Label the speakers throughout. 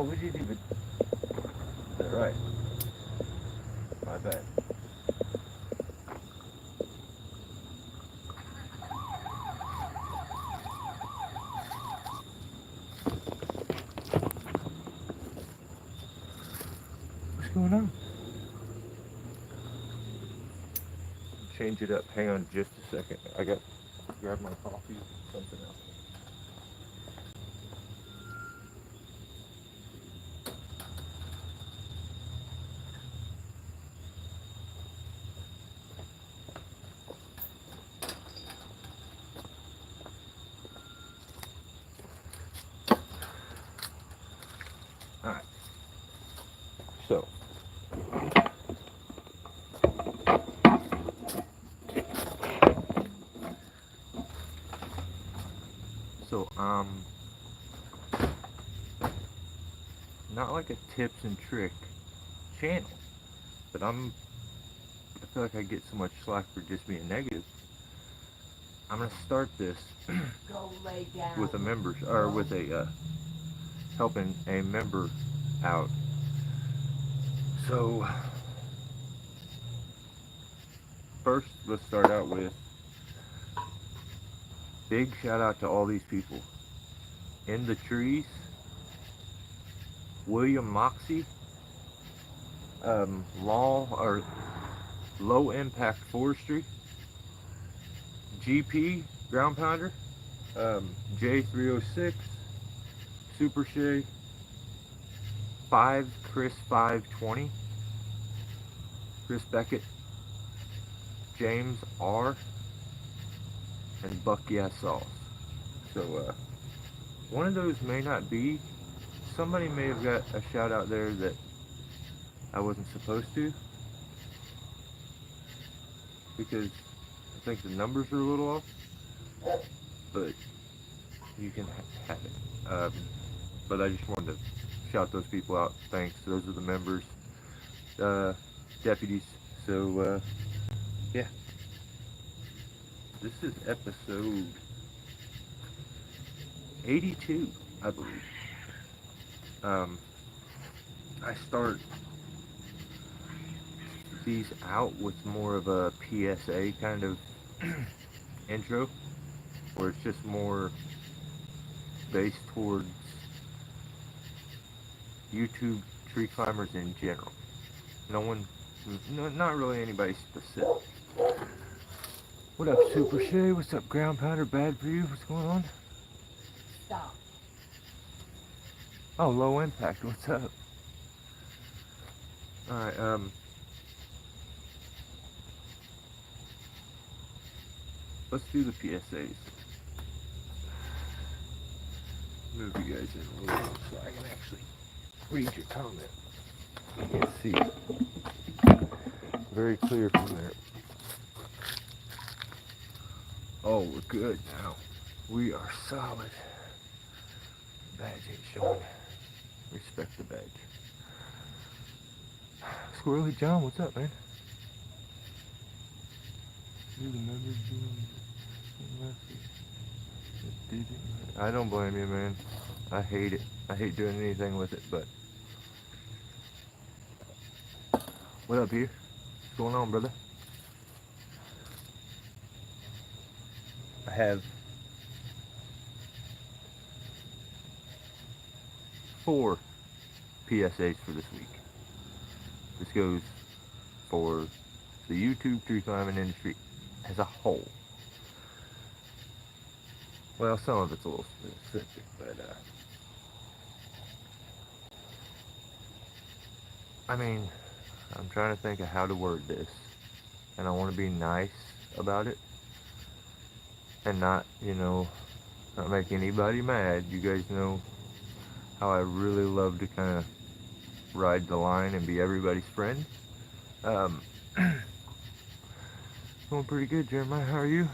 Speaker 1: we didn't even... Is that right? My bad. What's going on? Change it up. Hang on just a second. I got to grab my coffee, something else. Alright. So, not like a tips and trick channel, but I feel like I get so much slack for just being negative. I'm gonna start this with a member, or with a helping a member out. So first, let's start out with big shout out to all these people in the trees. William Moxie, low impact forestry, GP ground pounder, J306, Super Shea, 5 Chris 520, Chris Beckett, James R, and Buck Yeah Sauce. So one of those may not be. Somebody may have got a shout out there that I wasn't supposed to, because I think the numbers are a little off, but you can have it. But I just wanted to shout those people out. Thanks. Those are the members, deputies. So yeah, this is episode 82, I believe. I start these out with more of a PSA kind of intro, where it's just more based towards YouTube tree climbers in general. Not really anybody specific. What up, Super Shea? What's up, ground pounder? Bad for you? What's going on?
Speaker 2: Stop.
Speaker 1: Oh, low impact. What's up? Alright, let's do the PSAs. Move you guys in a little bit so I can actually read your comment. You can see very clear from there. Oh, we're good now. We are solid. Badge ain't showing. Respect the badge. Squirrely John, what's up, man? You the members doing I don't blame you, man. I hate it. I hate doing anything with it, but what up here? What's going on, brother? I have 4 PSAs for this week. This goes for the YouTube tree climbing industry as a whole. Well, some of it's a little specific, but I mean, I'm trying to think of how to word this, and I want to be nice about it, and not make anybody mad. You guys know how I really love to kind of ride the line and be everybody's friend. Going pretty good, Jeremiah. How are you?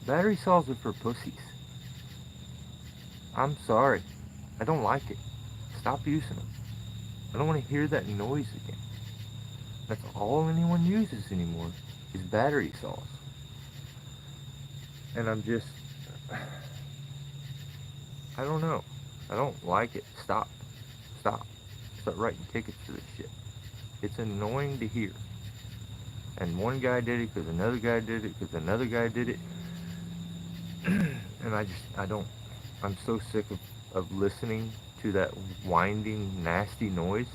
Speaker 1: Battery saws are for pussies. I'm sorry. I don't like it. Stop using them. I don't want to hear that noise again. That's all anyone uses anymore is battery saws. And I'm just I don't know. I don't like it. Stop. Stop. Start writing tickets for this shit. It's annoying to hear. And one guy did it because another guy did it because another guy did it. And I'm so sick of listening to that winding, nasty noise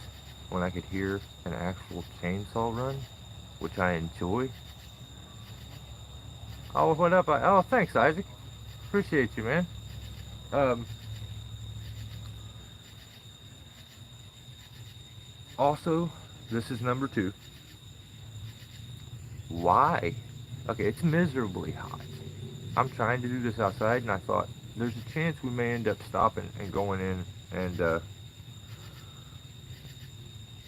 Speaker 1: when I could hear an actual chainsaw run, which I enjoy. Oh, what up? Oh, thanks, Isaac. Appreciate you, man. Also, this is number 2. Why? Okay, it's miserably hot. I'm trying to do this outside, and I thought there's a chance we may end up stopping and going in and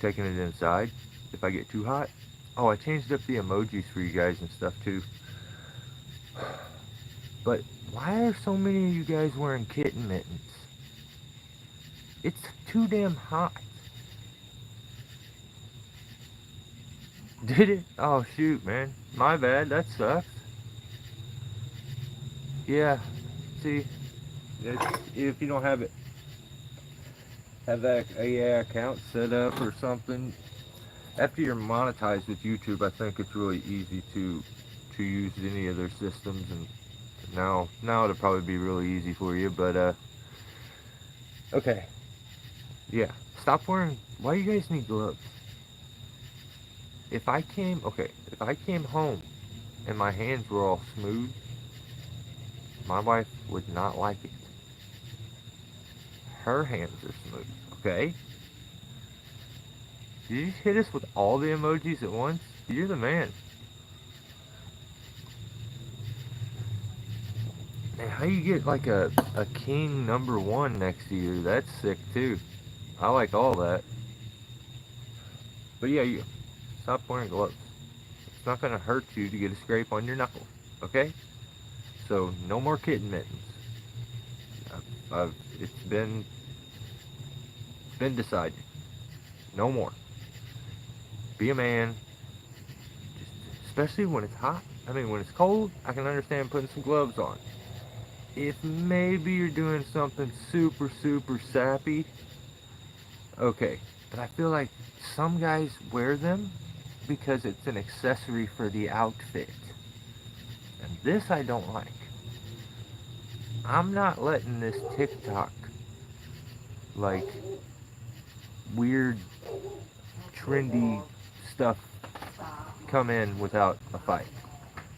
Speaker 1: taking it inside if I get too hot. Oh, I changed up the emojis for you guys and stuff too. But why are so many of you guys wearing kitten mittens? It's too damn hot. Did it? Oh shoot, man. My bad, that sucks. Yeah, see, if you don't have that AI account set up or something, after you're monetized with YouTube, I think it's really easy to use any of their systems, and now it'll probably be really easy for you, but okay. Yeah, stop wearing, why do you guys need gloves? If I came home and my hands were all smooth, my wife would not like it. Her hands are smooth, okay? Did you just hit us with all the emojis at once? You're the man. And how you get like a king #1 next to you? That's sick too. I like all that. But yeah, you stop wearing gloves. It's not gonna hurt you to get a scrape on your knuckle, okay? So no more kitten mittens. It's been decided. No more. Be a man. Just, especially when it's hot. I mean, when it's cold, I can understand putting some gloves on. If maybe you're doing something super, super sappy, okay. But I feel like some guys wear them because it's an accessory for the outfit. And this I don't like. I'm not letting this TikTok, like, weird, trendy stuff come in without a fight.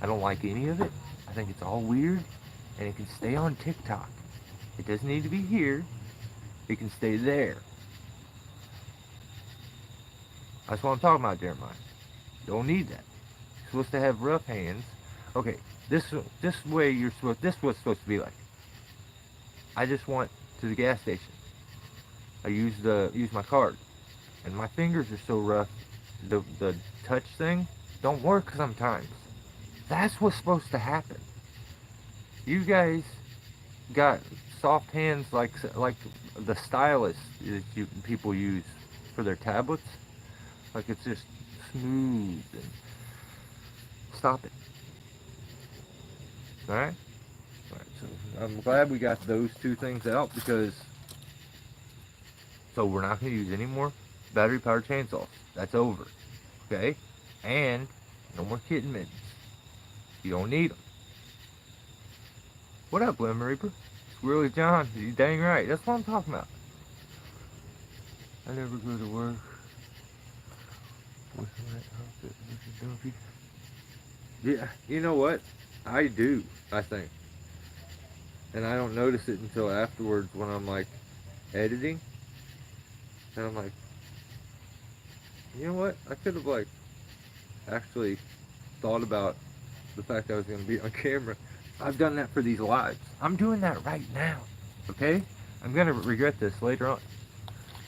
Speaker 1: I don't like any of it. I think it's all weird, and it can stay on TikTok. It doesn't need to be here. It can stay there. That's what I'm talking about, Jeremiah. Don't need that. You're supposed to have rough hands. Okay, this way you're supposed. This is what's supposed to be like. I just went to the gas station. I used my card, and my fingers are so rough. The touch thing don't work sometimes. That's what's supposed to happen. You guys got soft hands like the stylus that people use for their tablets. Like it's just smooth. And stop it. All right. All right. So I'm glad we got those 2 things out because. So we're not going to use any more battery-powered chainsaws. That's over. Okay? And no more kitten mittens. You don't need them. What up, Lemon Reaper? Squirrely John. You dang right. That's what I'm talking about. I never go to work. Yeah, you know what? I do, I think. And I don't notice it until afterwards when I'm like editing. And I'm like, you know what? I could have like actually thought about the fact I was going to be on camera. I've done that for these lives. I'm doing that right now. Okay? I'm going to regret this later on.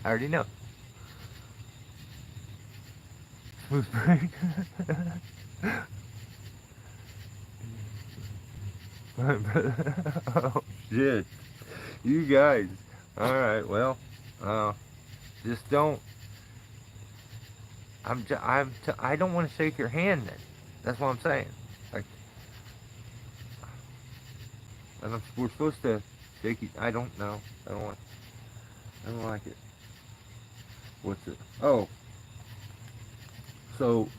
Speaker 1: I already know. Smooth break. Oh shit. You guys. Alright, well, just don't. I don't want to shake your hand then. That's what I'm saying. Like, And we're supposed to shake it. I don't know. I don't like it. What's it? Oh, so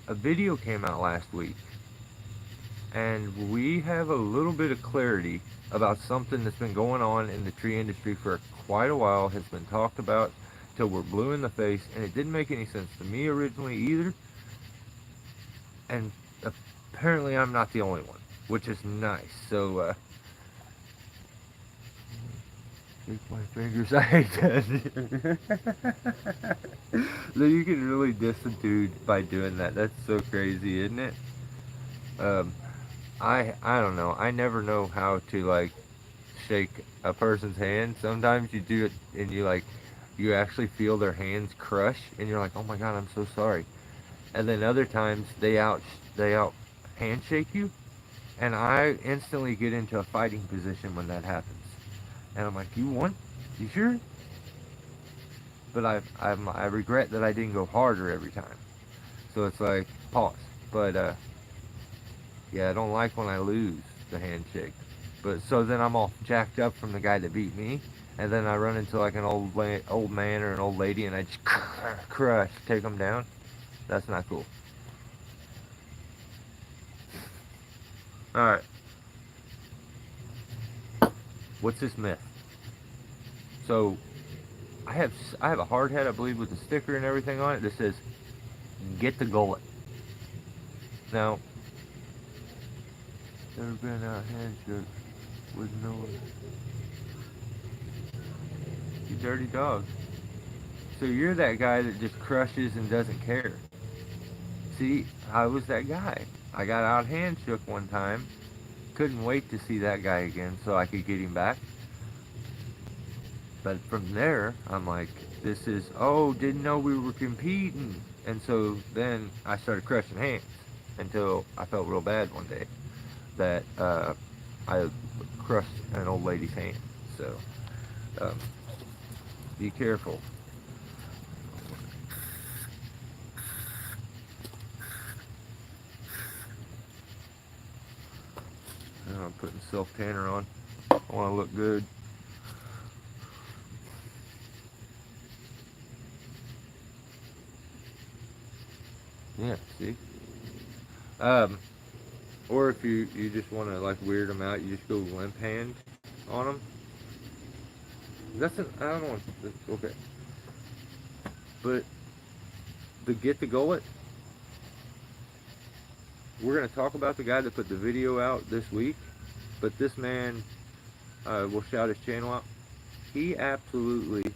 Speaker 1: a video came out last week, and we have a little bit of clarity about something that's been going on in the tree industry for quite a while, has been talked about till we're blue in the face, and it didn't make any sense to me originally either, and apparently I'm not the only one, which is nice. So, shake my fingers, I hate that. So you can really diss a dude by doing that. That's so crazy, isn't it? Um, I don't know. I never know how to like shake a person's hand. Sometimes you do it and you actually feel their hands crush and you're like, "Oh my god, I'm so sorry." And then other times they out handshake you, and I instantly get into a fighting position when that happens. And I'm like, "You won? You sure?" But I regret that I didn't go harder every time. So it's like pause. But yeah, I don't like when I lose the handshake. But so then I'm all jacked up from the guy that beat me, and then I run into like an old man or an old lady, and I just crush, take them down. That's not cool. All right, what's this myth? So I have a hard hat, I believe, with a sticker and everything on it that says "Get the gullet." Now, never been out handshake with no one. You dirty dog. So you're that guy that just crushes and doesn't care. See, I was that guy. I got out handshook one time. Couldn't wait to see that guy again so I could get him back. But from there, I'm like, this is, oh, didn't know we were competing. And so then I started crushing hands until I felt real bad one day that I crushed an old lady's hand. So um, be careful. I'm putting self tanner on. I want to look good. Yeah, see? Or if you just want to like weird them out, you just go limp hand on them. I don't want, okay. But the get the gullet, we're going to talk about the guy that put the video out this week, but this man, we'll shout his channel out. He absolutely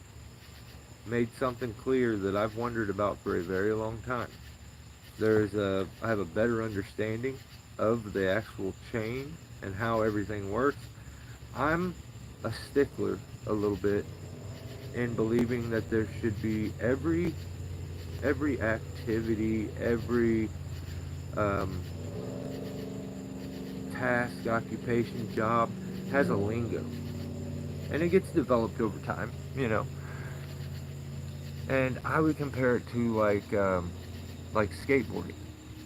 Speaker 1: made something clear that I've wondered about for a very long time. I have a better understanding of the actual chain and how everything works. I'm a stickler a little bit in believing that there should be every activity, every task, occupation, job has a lingo, and it gets developed over time, you know. And I would compare it to like skateboarding.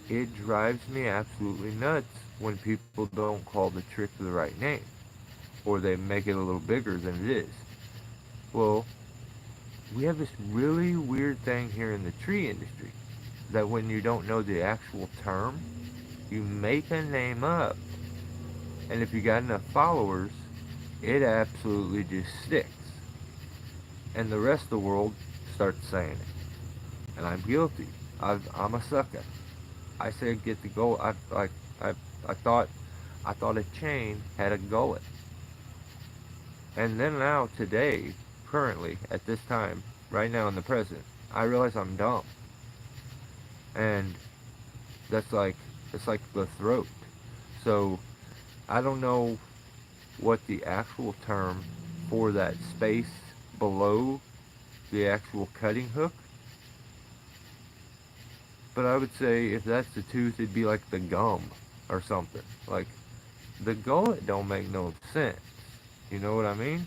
Speaker 1: It drives me absolutely nuts when people don't call the trick the right name, or they make it a little bigger than it is. Well, we have this really weird thing here in the tree industry that when you don't know the actual term, you make a name up, and if you got enough followers, it absolutely just sticks, and the rest of the world starts saying it. And I'm guilty. I'm a sucker. I said get the goal. I, I thought a chain had a gullet, and then now today, currently at this time, right now in the present, I realize I'm dumb, and that's like it's like the throat. So I don't know what the actual term for that space below the actual cutting hook, but I would say if that's the tooth, it'd be like the gum or something. Like the gullet don't make no sense. You know what I mean?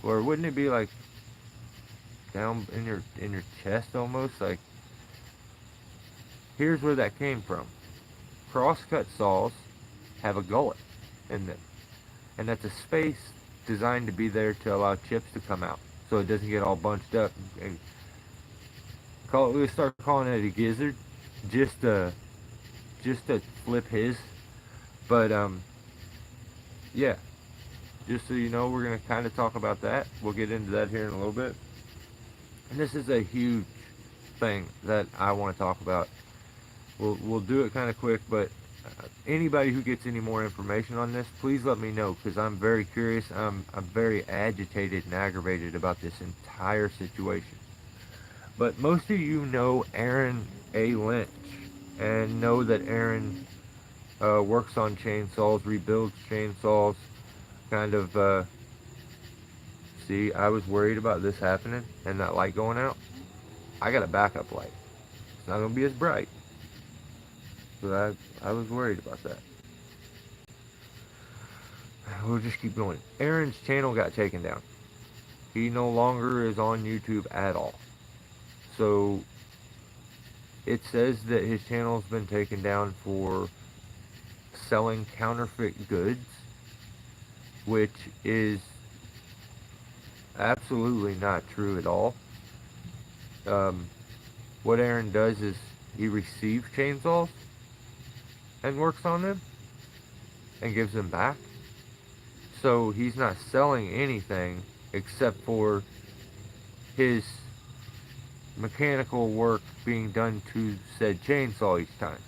Speaker 1: Or wouldn't it be like down in your chest almost? Like Here's where that came from. Crosscut saws have a gullet in them, and that's a space designed to be there to allow chips to come out, so it doesn't get all bunched up. And we start calling it a gizzard, just to flip his. But yeah, just so you know, we're gonna kind of talk about that. We'll get into that here in a little bit. And this is a huge thing that I want to talk about. We'll do it kind of quick, but anybody who gets any more information on this, please let me know, because I'm very curious. I'm very agitated and aggravated about this entire situation. But most of you know Aaron A. Lynch, and know that Aaron works on chainsaws, rebuilds chainsaws, kind of, see, I was worried about this happening and that light going out. I got a backup light. It's not going to be as bright, but I was worried about that. We'll just keep going. Aaron's channel got taken down. He no longer is on YouTube at all. So it says that his channel's been taken down for selling counterfeit goods, which is absolutely not true at all. What Aaron does is he receives chainsaws and works on them and gives them back. So he's not selling anything except for his mechanical work being done to said chainsaw each time.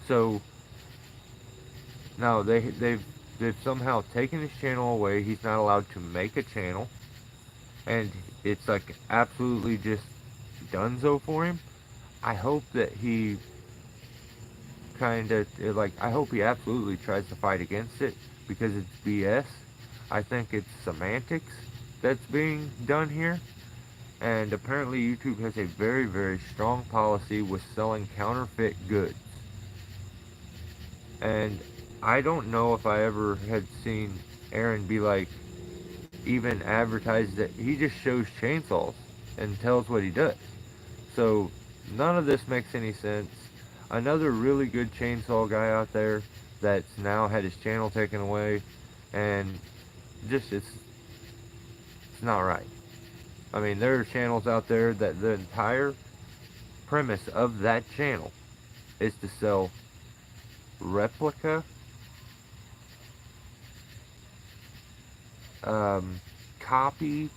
Speaker 1: So now they've somehow taken his channel away. He's not allowed to make a channel, and it's like absolutely just donezo for him. I hope that he I hope he absolutely tries to fight against it, because it's BS. I think it's semantics that's being done here. And apparently YouTube has a very, very strong policy with selling counterfeit goods. And I don't know if I ever had seen Aaron be like, even advertise that he just shows chainsaws and tells what he does. So none of this makes any sense. Another really good chainsaw guy out there that's now had his channel taken away, and just it's not right. I mean, there are channels out there that the entire premise of that channel is to sell replica, copy,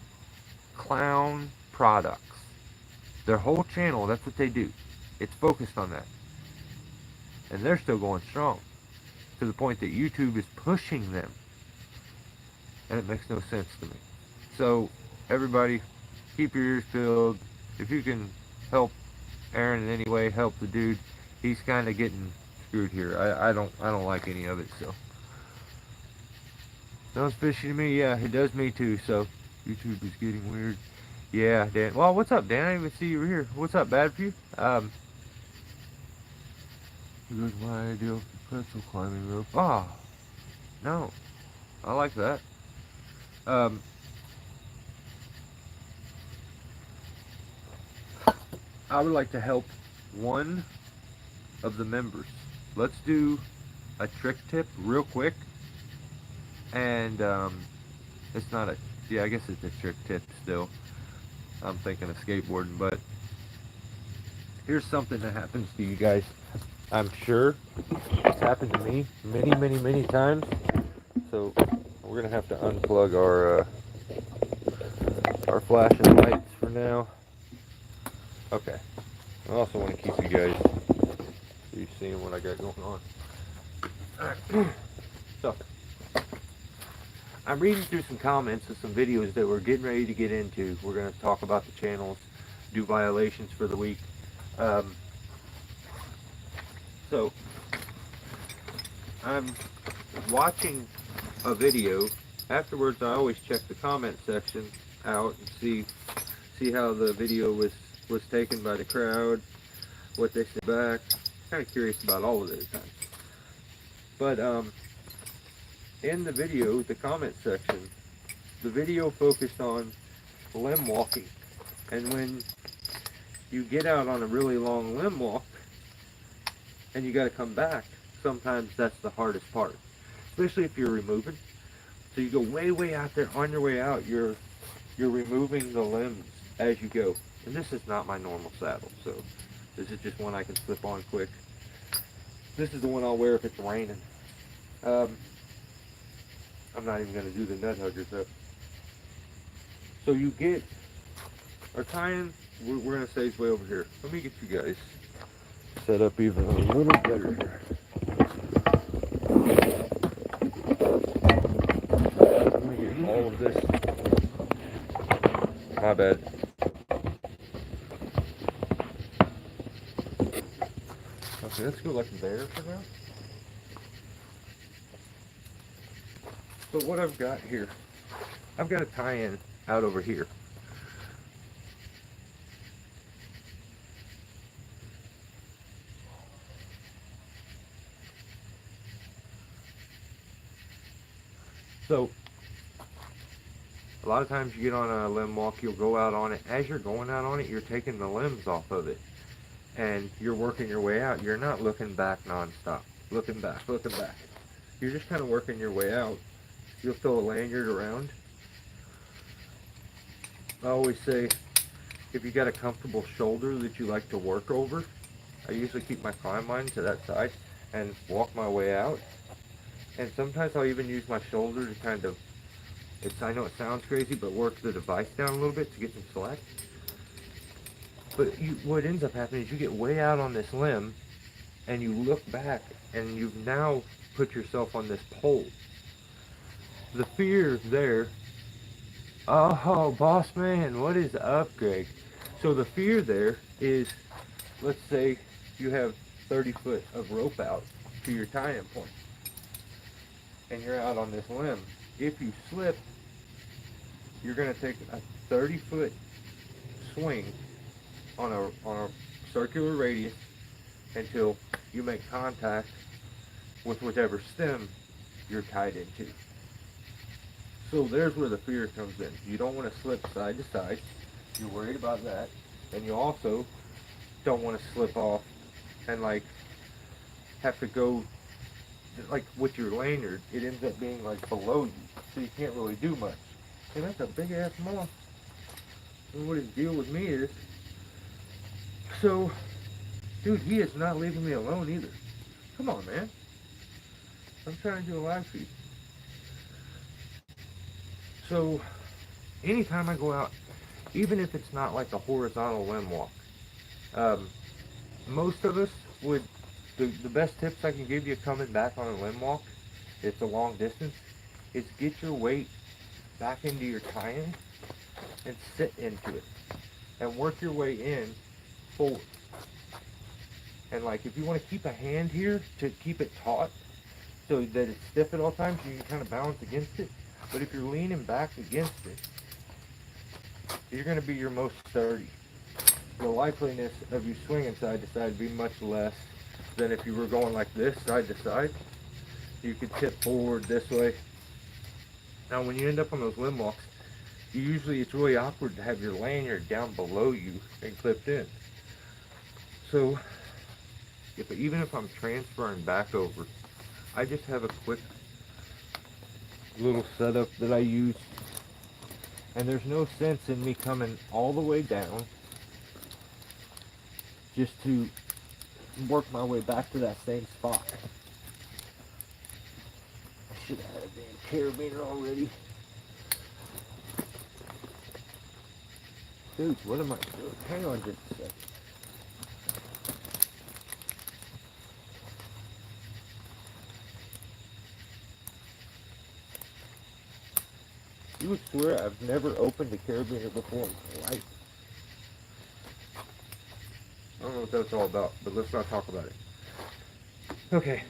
Speaker 1: clown products. Their whole channel, that's what they do. It's focused on that. And they're still going strong, to the point that YouTube is pushing them. And it makes no sense to me. So, everybody, keep your ears peeled. If you can help Aaron in any way, help the dude. He's kind of getting screwed here. I don't like any of it. So sounds fishy to me. Yeah, it does me too. So YouTube is getting weird. Yeah, Dan. Well, what's up, Dan? I didn't even see you were here. What's up, Bad for you? Here's my idea of the pretzel climbing rope. Ah, no, I like that. I would like to help one of the members. Let's do a trick tip real quick. And it's not a, yeah, I guess it's a trick tip still. I'm thinking of skateboarding, but here's something that happens to you guys. I'm sure it's happened to me many, many, many times. So we're gonna have to unplug our flashing lights for now. Okay. I also want to keep you guys so you seeing what I got going on. Alright. So I'm reading through some comments of some videos that we're getting ready to get into. We're going to talk about the channels, do violations for the week. So I'm watching a video. Afterwards, I always check the comment section out and see how the video was taken by the crowd, what they said back. Kind of curious about all of those times. But in the video, the comment section, the video focused on limb walking. And when you get out on a really long limb walk, and you got to come back, sometimes that's the hardest part, especially if you're removing. So you go way out there. On your way out, you're removing the limbs as you go. And this is not my normal saddle, so this is just one I can slip on quick. This is the one I'll wear if it's raining. I'm not even going to do the nut huggers up. So you get our tie-in. We're going to say it's way over here. Let me get you guys set up even a little better here. Let me get all of this. My bad. Okay, let's go like there for now. So what I've got here, I've got a tie-in out over here. So a lot of times you get on a limb walk, you'll go out on it. As you're going out on it, you're taking the limbs off of it. And you're working your way out. You're not looking back nonstop. Looking back. You're just kind of working your way out. You'll throw a lanyard around. I always say, if you got a comfortable shoulder that you like to work over, I usually keep my climb line to that side and walk my way out. And sometimes I'll even use my shoulder to kind of, I know it sounds crazy, but work the device down a little bit to get some slack. But what ends up happening is you get way out on this limb, and you look back, and you've now put yourself on this pole. The fear there, oh, boss man, what is up, Greg? So the fear there is, let's say you have 30 foot of rope out to your tie-in point, and you're out on this limb. If you slip, you're going to take a 30-foot swing on a circular radius until you make contact with whichever stem you're tied into. So there's where the fear comes in. You don't want to slip side to side. You're worried about that. And you also don't want to slip off and like have to go, like with your lanyard, it ends up being like below you. So you can't really do much. And that's a big ass moth. And what his deal with me is, so, dude, he is not leaving me alone either. Come on, man. I'm trying to do a live feed. So, anytime I go out, even if it's not like a horizontal limb walk, most of us would, the best tips I can give you coming back on a limb walk, it's a long distance, is get your weight back into your tie-in and sit into it. And work your way in forward. And like if you want to keep a hand here to keep it taut so that it's stiff at all times, you can kind of balance against it. But if you're leaning back against it, you're going to be your most sturdy. The likeliness of you swinging side to side would be much less than if you were going like this side to side. You could tip forward this way. Now when you end up on those limb walks, it's really awkward to have your lanyard down below you and clipped in. So, even if I'm transferring back over, I just have a quick little setup that I use. And there's no sense in me coming all the way down just to work my way back to that same spot. I should have had a damn carabiner already. Dude, what am I doing? Hang on just a second. You would swear I've never opened a carabiner before in my life. I don't know what that's all about, but let's not talk about it. Okay,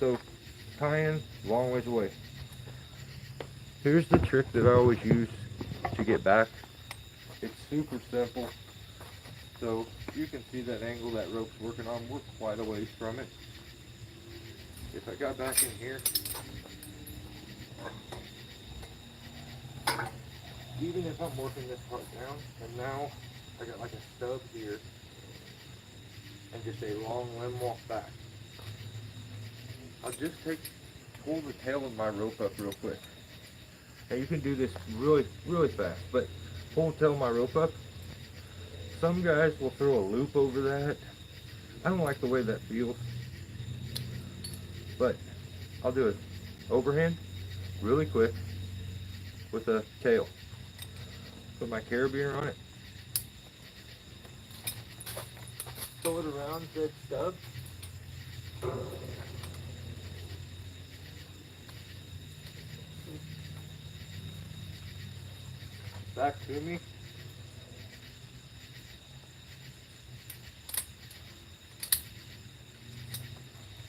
Speaker 1: so tie-in, long ways away. Here's the trick that I always use to get back. It's super simple. So you can see that angle that rope's working on. We're quite a ways from it. If I got back in here, even if I'm working this part down, and now I got like a stub here, and just a long limb walk back. I'll just pull the tail of my rope up real quick. Now you can do this really, really fast, but pull the tail of my rope up. Some guys will throw a loop over that. I don't like the way that feels, but I'll do it overhand, really quick, with a tail. Put my carabiner on it. Pull it around that stub. Back to me.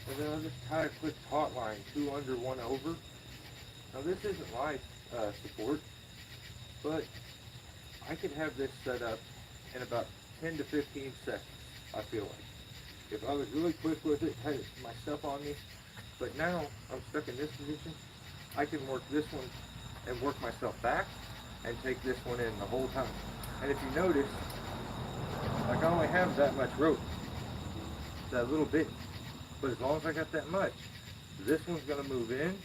Speaker 1: And then I'll just tie a quick taut line, 2 under, 1 over. Now this isn't life support, but I could have this set up in about 10 to 15 seconds, I feel like. If I was really quick with it, had my stuff on me, but now I'm stuck in this position, I can work this one and work myself back and take this one in the whole time. And if you notice, like I only have that much rope, that little bit, but as long as I got that much, this one's gonna move in,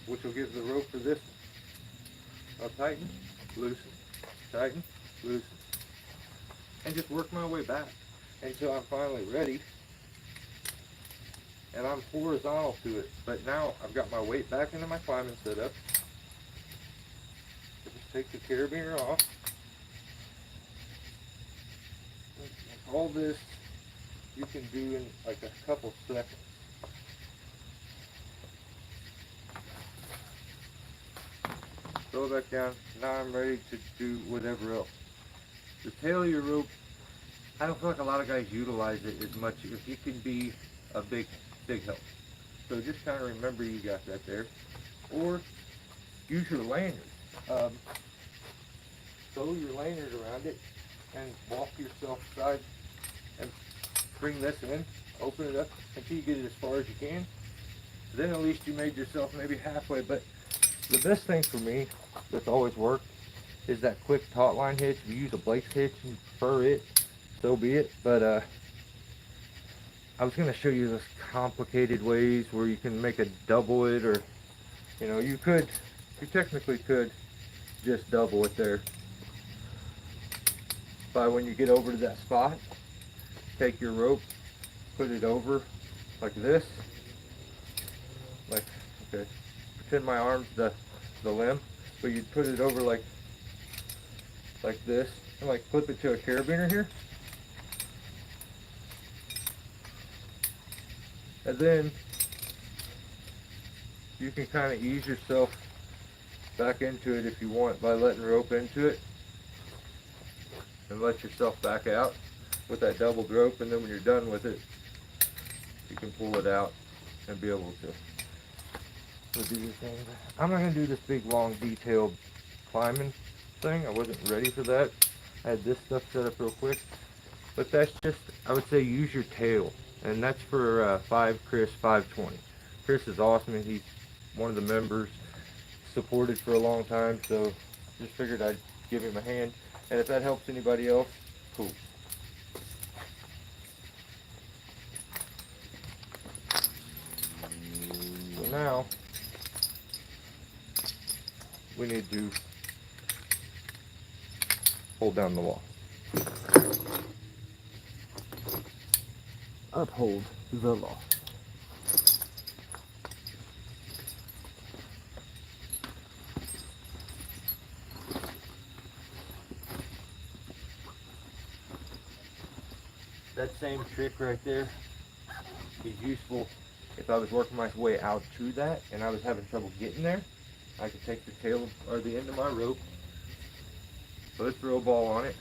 Speaker 1: which will give the rope for this one. I'll tighten, loosen, tighten, loosen, and just work my way back until I'm finally ready. And I'm horizontal to it, but now I've got my weight back into my climbing setup. Just take the carabiner off. All this you can do in like a couple seconds. Throw it back down. Now I'm ready to do whatever else. The tail of your rope, I don't feel like a lot of guys utilize it as much. If it can be a big help. So just kind of remember you got that there. Or use your lanyard. Throw your lanyard around it and walk yourself aside and bring this in. Open it up until you get it as far as you can. Then at least you made yourself maybe halfway. But the best thing for me that's always worked is that quick taut line hitch. If you use a Blake's hitch and prefer it, so be it. But I was going to show you this complicated ways where you can make a double it, or you technically could just double it there. But when you get over to that spot, take your rope, put it over like this, okay, pretend my arm's the limb, but you'd put it over like this, and like clip it to a carabiner here. And then you can kind of ease yourself back into it if you want by letting rope into it, and let yourself back out with that doubled rope. And then when you're done with it, you can pull it out and be able to do your thing. I'm not going to do this big long detailed climbing thing. I wasn't ready for that. I had this stuff set up real quick, but that's just, I would say, use your tail. And that's for Chris 520. Chris is awesome, and he's one of the members, supported for a long time, so just figured I'd give him a hand. And if that helps anybody else, cool. So now we need to hold down the wall. Uphold the law. That same trick right there is useful if I was working my way out to that and I was having trouble getting there. I could take the tail or the end of my rope, put a throw ball on it,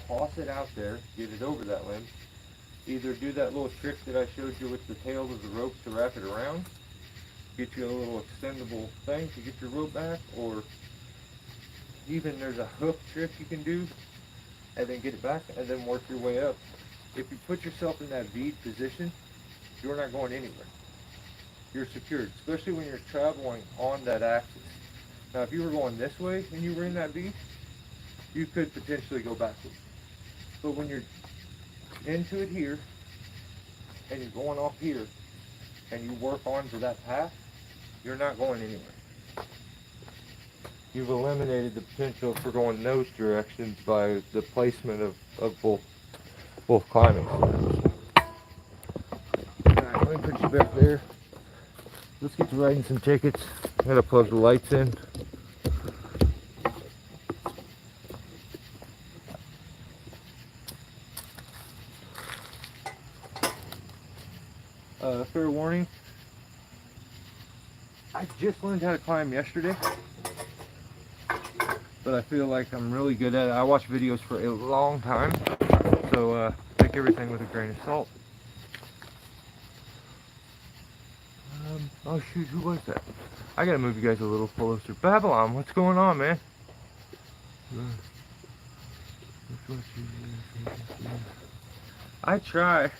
Speaker 1: toss it out there, get it over that limb. Either do that little trick that I showed you with the tail of the rope to wrap it around, get you a little extendable thing to get your rope back, or even there's a hook trick you can do, and then get it back, and then work your way up. If you put yourself in that V position, you're not going anywhere. You're secured, especially when you're traveling on that axis. Now, if you were going this way and you were in that V, you could potentially go backwards. But when you're into it here, and you're going off here, and you work onto that path, you're not going anywhere. You've eliminated the potential for going those directions by the placement of both climbing slabs. Alright, let me put you back there. Let's get to writing some tickets. I gotta plug the lights in. Fair warning, I just learned how to climb yesterday, but I feel like I'm really good at it. I watched videos for a long time, so take everything with a grain of salt. Oh shoot, who was that? I gotta move you guys a little closer. Babylon, what's going on, man? I try.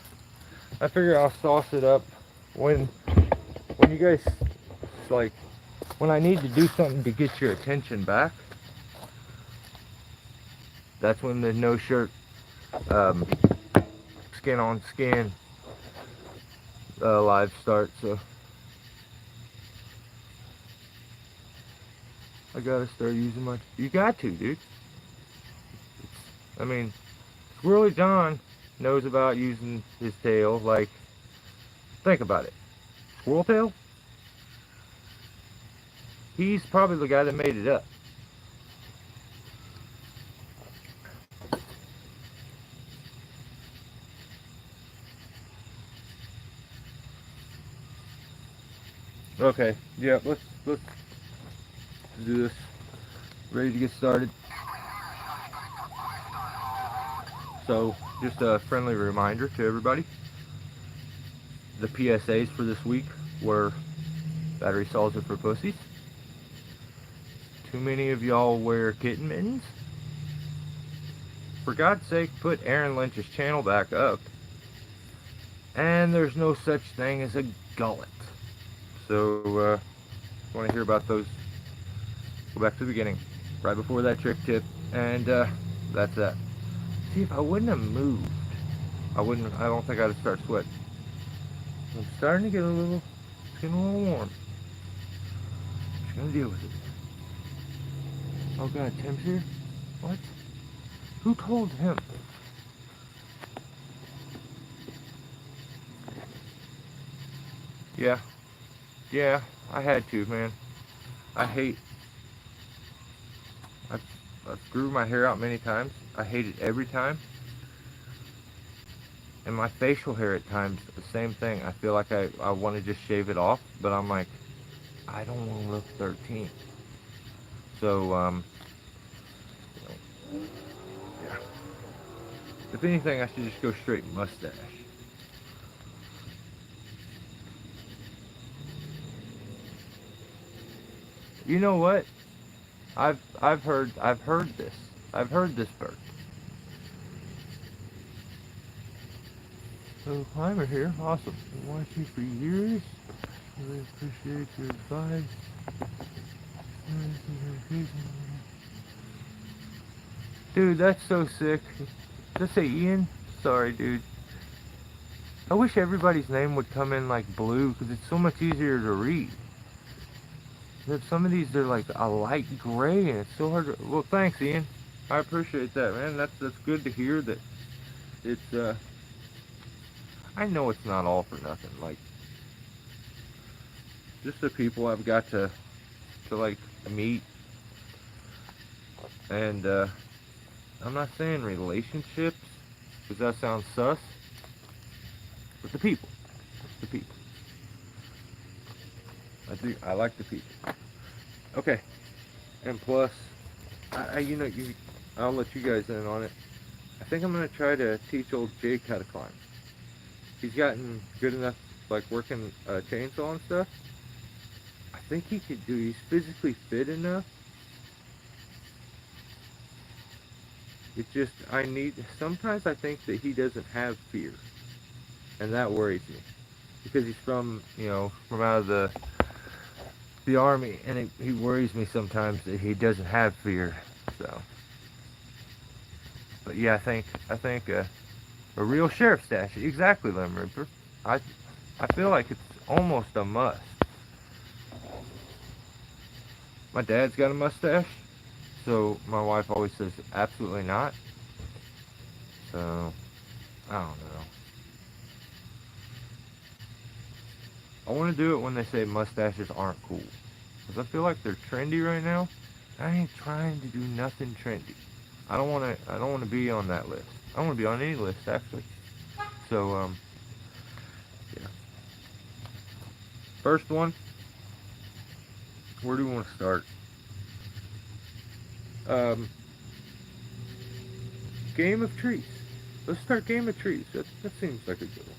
Speaker 1: I figure I'll sauce it up when you guys, like, when I need to do something to get your attention back. That's when the no shirt, skin on skin live starts. So I gotta start using my. You got to, dude. I mean, Squirrely John knows about using his tail. Like, think about it. Squirrel tail? He's probably the guy that made it up. Okay, yeah, let's do this. Ready to get started. So, just a friendly reminder to everybody. The PSAs for this week were battery saws are for pussies. Too many of y'all wear kitten mittens. For God's sake, put Aaron Lynch's channel back up. And there's no such thing as a gullet. So, if you want to hear about those, go back to the beginning, right before that trick tip, and that's that. See, if I wouldn't have moved, I don't think I'd start sweating. I'm starting to get it's getting a little warm. Just gonna deal with it. Oh God, Tim's here? What? Who told him? Yeah, I had to, man. I grew my hair out many times. I hate it every time. And my facial hair at times, the same thing. I feel like I want to just shave it off, but I'm like, I don't want to look 13. So, yeah. If anything, I should just go straight mustache. You know what? I've heard this. I've heard this bird. So climber here, awesome. I've watched you for years. Really appreciate your advice. Dude, that's so sick. Did I say Ian? Sorry, dude. I wish everybody's name would come in like blue because it's so much easier to read. Some of these, they're like a light gray and it's so hard to... Well, thanks, Ian. I appreciate that, man. That's good to hear that it's, I know it's not all for nothing. Like, just the people I've got to like, meet. And, I'm not saying relationships, because that sounds sus. But the people. The people. I like the people. Okay. And plus, I'll let you guys in on it. I think I'm going to try to teach old Jake how to climb. He's gotten good enough, like working a chainsaw and stuff. I think he could do, he's physically fit enough. It just, sometimes I think that he doesn't have fear. And that worries me. Because he's from out of the army, and he worries me sometimes that he doesn't have fear. So, but yeah, I think a real sheriff stash, exactly, Lim Ripper. I feel like almost a must. My dad's got a mustache, so my wife always says absolutely not. So, I don't know. I want to do it when they say mustaches aren't cool. Because I feel like they're trendy right now. I ain't trying to do nothing trendy. I don't want to be on that list. I don't want to be on any list, actually. So, yeah. First one, where do we want to start? Game of trees. Let's start Game of Trees. That seems like a good one.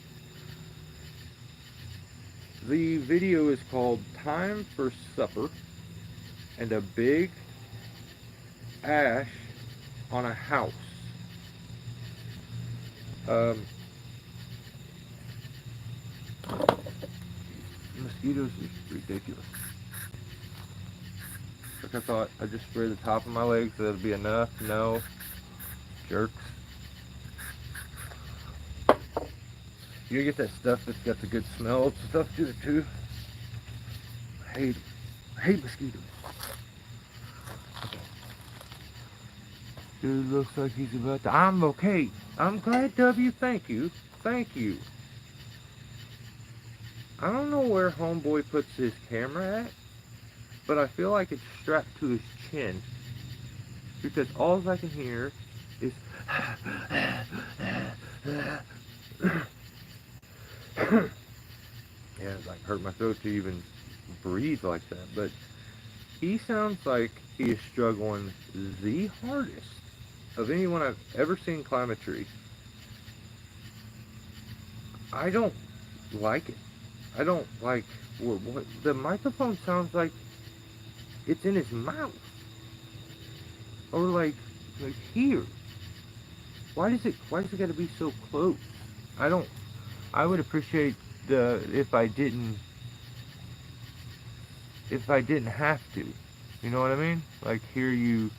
Speaker 1: The video is called Time for Supper, and a big ash on a house. Mosquitoes is ridiculous. Like I thought, I just spray the top of my legs, that'll be enough. No. Jerks. You get that stuff that's got the good smell stuff to it too. I hate mosquitoes. Dude looks like he's about to. I'm okay. I'm glad, W. Thank you. Thank you. I don't know where homeboy puts his camera at, but I feel like it's strapped to his chin, because all I can hear is yeah, it like hurt my throat to even breathe like that. But he sounds like he is struggling the hardest of anyone I've ever seen climb a tree. I don't like it. I don't like what the microphone sounds like. It's in his mouth, or like here. Why does it got to be so close? I would appreciate if I didn't have to. You know what I mean? Like hear you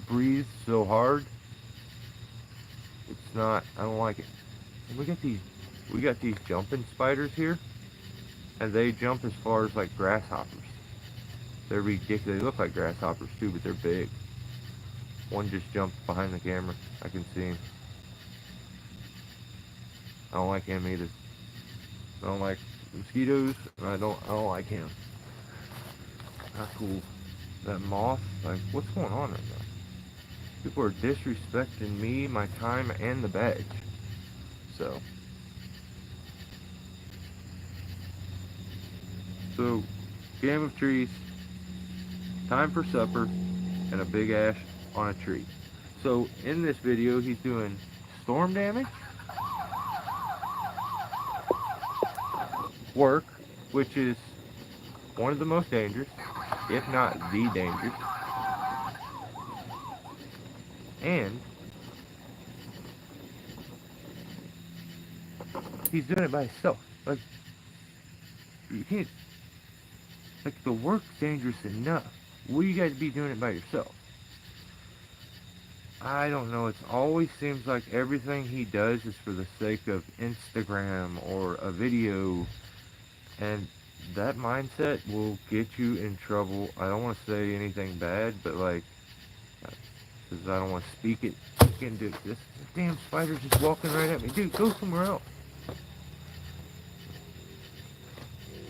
Speaker 1: breathe so hard. It's not. I don't like it. And we got these jumping spiders here, and they jump as far as like grasshoppers. They're ridiculous. They look like grasshoppers too, but they're big. One just jumped behind the camera. I can see him. I don't like him either. I don't like mosquitoes, and I don't like him. Not cool. That moth, like, what's going on right now? People are disrespecting me, my time, and the badge. So Game of Trees, Time for Supper, and a big ash on a tree. So in this video, he's doing storm damage, work, which is one of the most dangerous, if not the dangerous, and he's doing it by himself. Like, you can't, like, the work's dangerous enough. What do you guys be doing it by yourself? I don't know. It always seems like everything he does is for the sake of Instagram or a video, and that mindset will get you in trouble. I don't want to say anything bad, but like, because I don't want to speak it. Again, dude, this damn spider's just walking right at me. Dude, go somewhere else.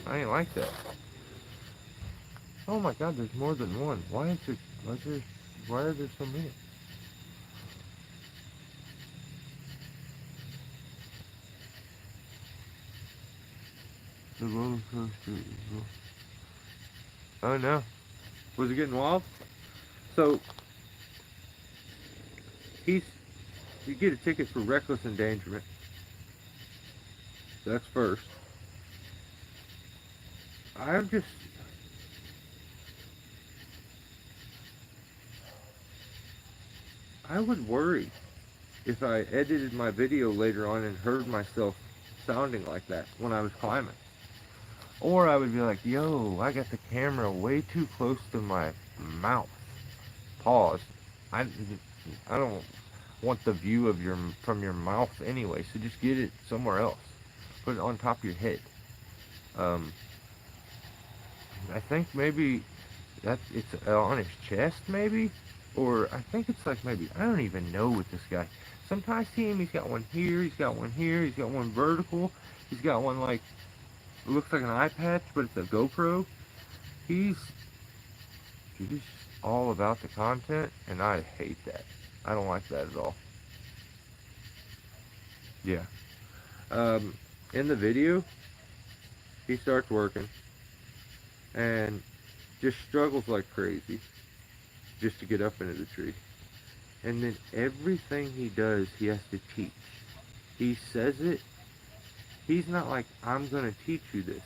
Speaker 1: I ain't like that. Oh my God, there's more than one. Why are there so many? The roller coaster. Oh no. Was it getting wild? So, you get a ticket for reckless endangerment. That's first. I would worry if I edited my video later on and heard myself sounding like that when I was climbing. Or I would be like, yo, I got the camera way too close to my mouth. Pause. I don't want the view of from your mouth anyway, so just get it somewhere else. put it on top of your head. Um, I think maybe it's on his chest, maybe, or I think it's like maybe I don't even know with this guy. Sometimes I see him, he's got one here, he's got one here, he's got one vertical, he's got one like it looks like an eye patch, but it's a GoPro. He's all about the content, and I hate that. I don't like that at all. Yeah. In the video, he starts working and just struggles like crazy just to get up into the tree. And then everything he does, he has to teach. He says it. He's not like, I'm going to teach you this.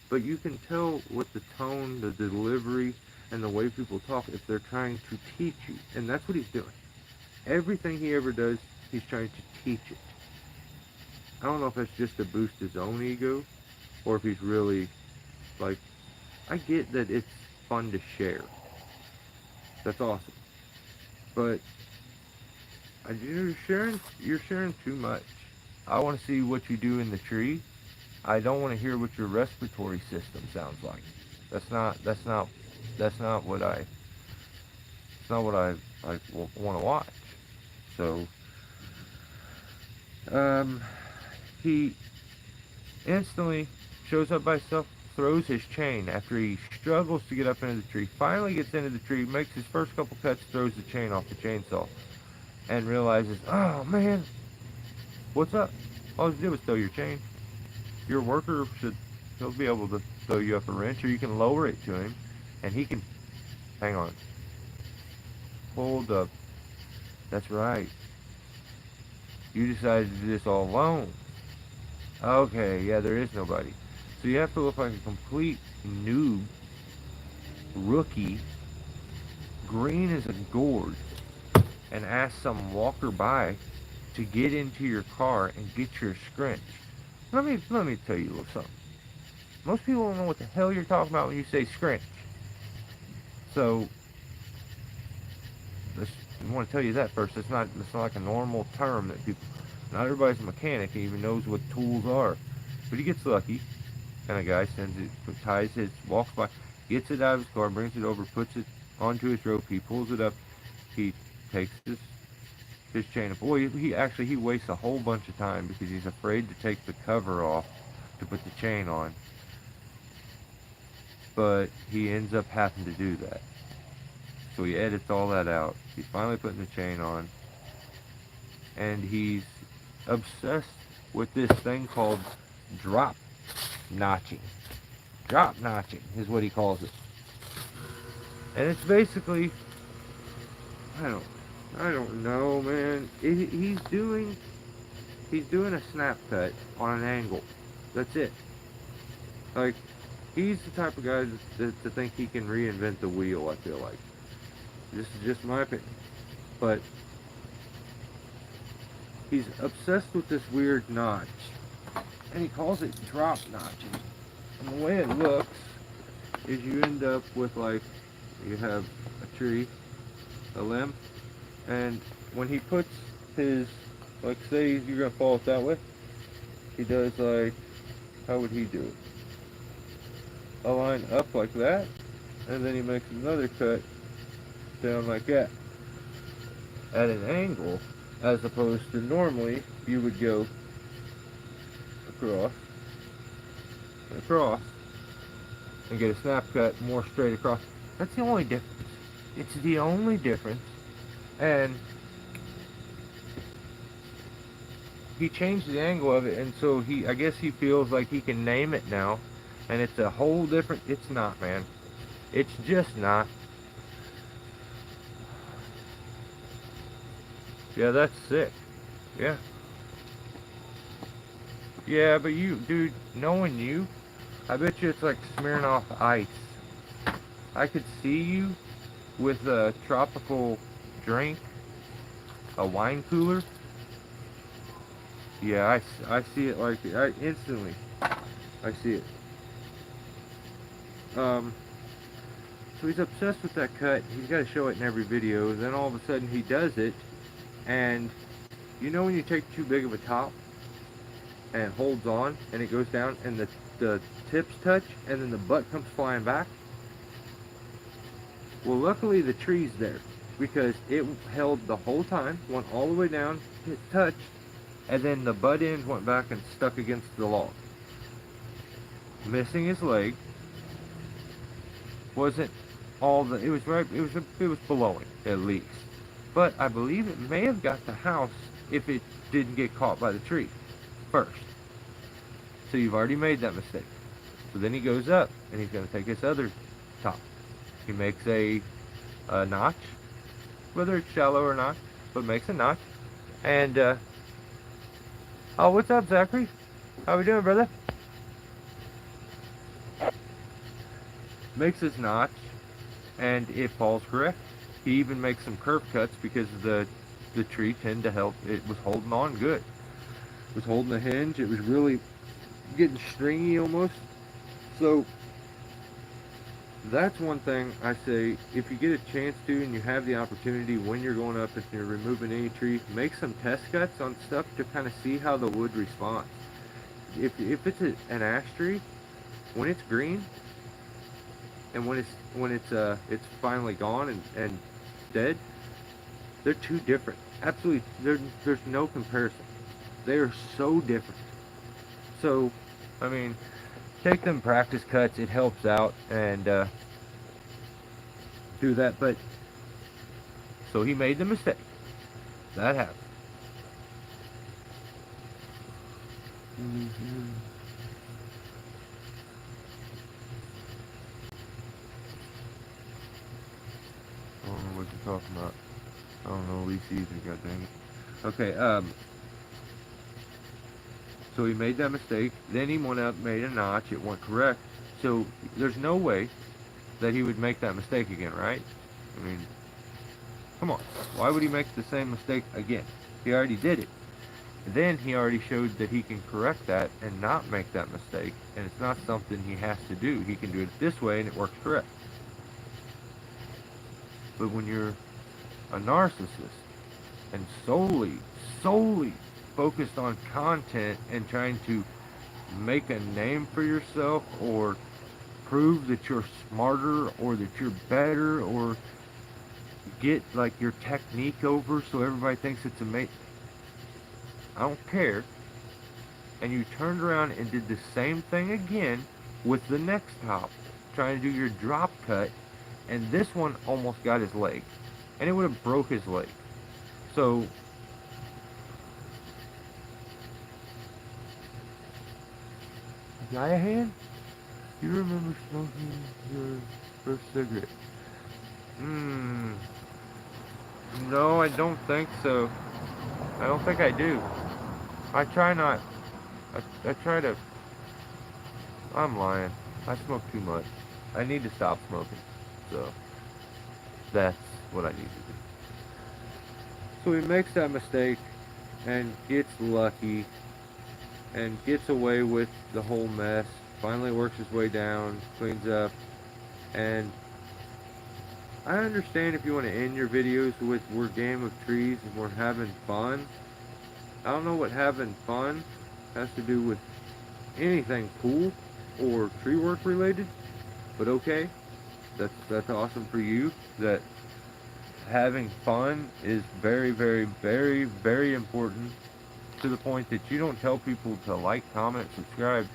Speaker 1: But you can tell with the tone, the delivery, and the way people talk if they're trying to teach you. And that's what he's doing. Everything he ever does, he's trying to teach it. I don't know if that's just to boost his own ego, or if he's really, like, I get that it's fun to share. That's awesome. But you're sharing too much. I want to see what you do in the tree. I don't want to hear what your respiratory system sounds like. That's not what I like want to watch. So he instantly shows up by himself, throws his chain after he struggles to get up into the tree. Finally gets into the tree, makes his first couple cuts, throws the chain off the chainsaw, and realizes, oh man, what's up? All you did was throw your chain. Your worker he'll be able to throw you up a wrench, or you can lower it to him, and he can, hang on, hold up. That's right. You decided to do this all alone. Okay, yeah, there is nobody. So you have to look like a complete noob, rookie, green as a gourd, and ask some walker by to get into your car and get your scrunch. Let me tell you a little something. Most people don't know what the hell you're talking about when you say scrunch. So I want to tell you that first. It's not like a normal term that people. Not everybody's a mechanic and even knows what tools are. But he gets lucky, and a guy walks by, gets it out of his car, brings it over, puts it onto his rope. He pulls it up. He takes his chain up. Boy, he wastes a whole bunch of time because he's afraid to take the cover off to put the chain on. But he ends up having to do that. So he edits all that out. He's finally putting the chain on. And he's obsessed with this thing called drop notching. Drop notching is what he calls it. And it's basically, I don't know, man. He's doing a snap cut on an angle. That's it. Like, he's the type of guy to think he can reinvent the wheel, I feel like. This is just my opinion. But he's obsessed with this weird notch. And he calls it drop notching. And the way it looks is you end up with, like, you have a tree, a limb, and when he puts his, like, say you're going to follow it that way, he does, like, how would he do it? A line up like that, and then he makes another cut down like that, at an angle, as opposed to normally you would go across, and across, and get a snap cut more straight across. That's the only difference. It's the only difference. And he changed the angle of it, and so I guess he feels like he can name it now, and it's a whole different. It's not, man. It's just not. Yeah, that's sick. Yeah. Yeah, but you, dude, knowing you, I bet you it's like smearing off ice. I could see you with a tropical drink, a wine cooler. Yeah, I see it like, instantly. I see it. So he's obsessed with that cut. He's got to show it in every video. Then all of a sudden he does it, and you know when you take too big of a top, and holds on, and it goes down, and the tips touch, and then the butt comes flying back. Well, luckily the tree's there, because it held the whole time, went all the way down, it touched, and then the butt end went back and stuck against the log. Missing his leg wasn't all the, it was right, it was below him at least. But I believe it may have got the house if it didn't get caught by the tree first. So you've already made that mistake. So then he goes up and he's going to take this other top. He makes a notch, whether it's shallow or not, but makes a notch. And oh, what's up, Zachary? How we doing, brother? Makes his notch, and it falls correct. He even makes some curve cuts because the tree tended to help. It was holding on good. It was holding the hinge. It was really getting stringy almost. So that's one thing I say, if you get a chance to and you have the opportunity when you're going up and you're removing any tree, make some test cuts on stuff to kind of see how the wood responds. If it's an ash tree, when it's green and when it's finally gone and dead, they're two different. Absolutely, there's no comparison. They are so different. So, I mean, take them practice cuts. It helps out, and do that. But so he made the mistake. That happened. I don't know what you're talking about. I don't know, Lisa either, god dang it. Okay, so he made that mistake, then he went up, made a notch, it went correct. So there's no way that he would make that mistake again, right? I mean, come on. Why would he make the same mistake again? He already did it. Then he already showed that he can correct that and not make that mistake, and it's not something he has to do. He can do it this way and it works correct. But when you're a narcissist and solely focused on content and trying to make a name for yourself or prove that you're smarter or that you're better or get like your technique over so everybody thinks it's amazing, I don't care, and you turned around and did the same thing again with the next top, trying to do your drop cut, and this one almost got his leg, and it would have broke his leg. So guy a hand? You remember smoking your first cigarette? No, I don't think so. I don't think I do. I try not. I try to. I'm lying. I smoke too much. I need to stop smoking. So that's what I need to do. So he makes that mistake and gets lucky and gets away with the whole mess. Finally works his way down, cleans up, and I understand if you want to end your videos with "we're game of trees and we're having fun." I don't know what having fun has to do with anything cool or tree work related, but okay, that's awesome for you. That having fun is very, very, very, very important, to the point that you don't tell people to like, comment, subscribe.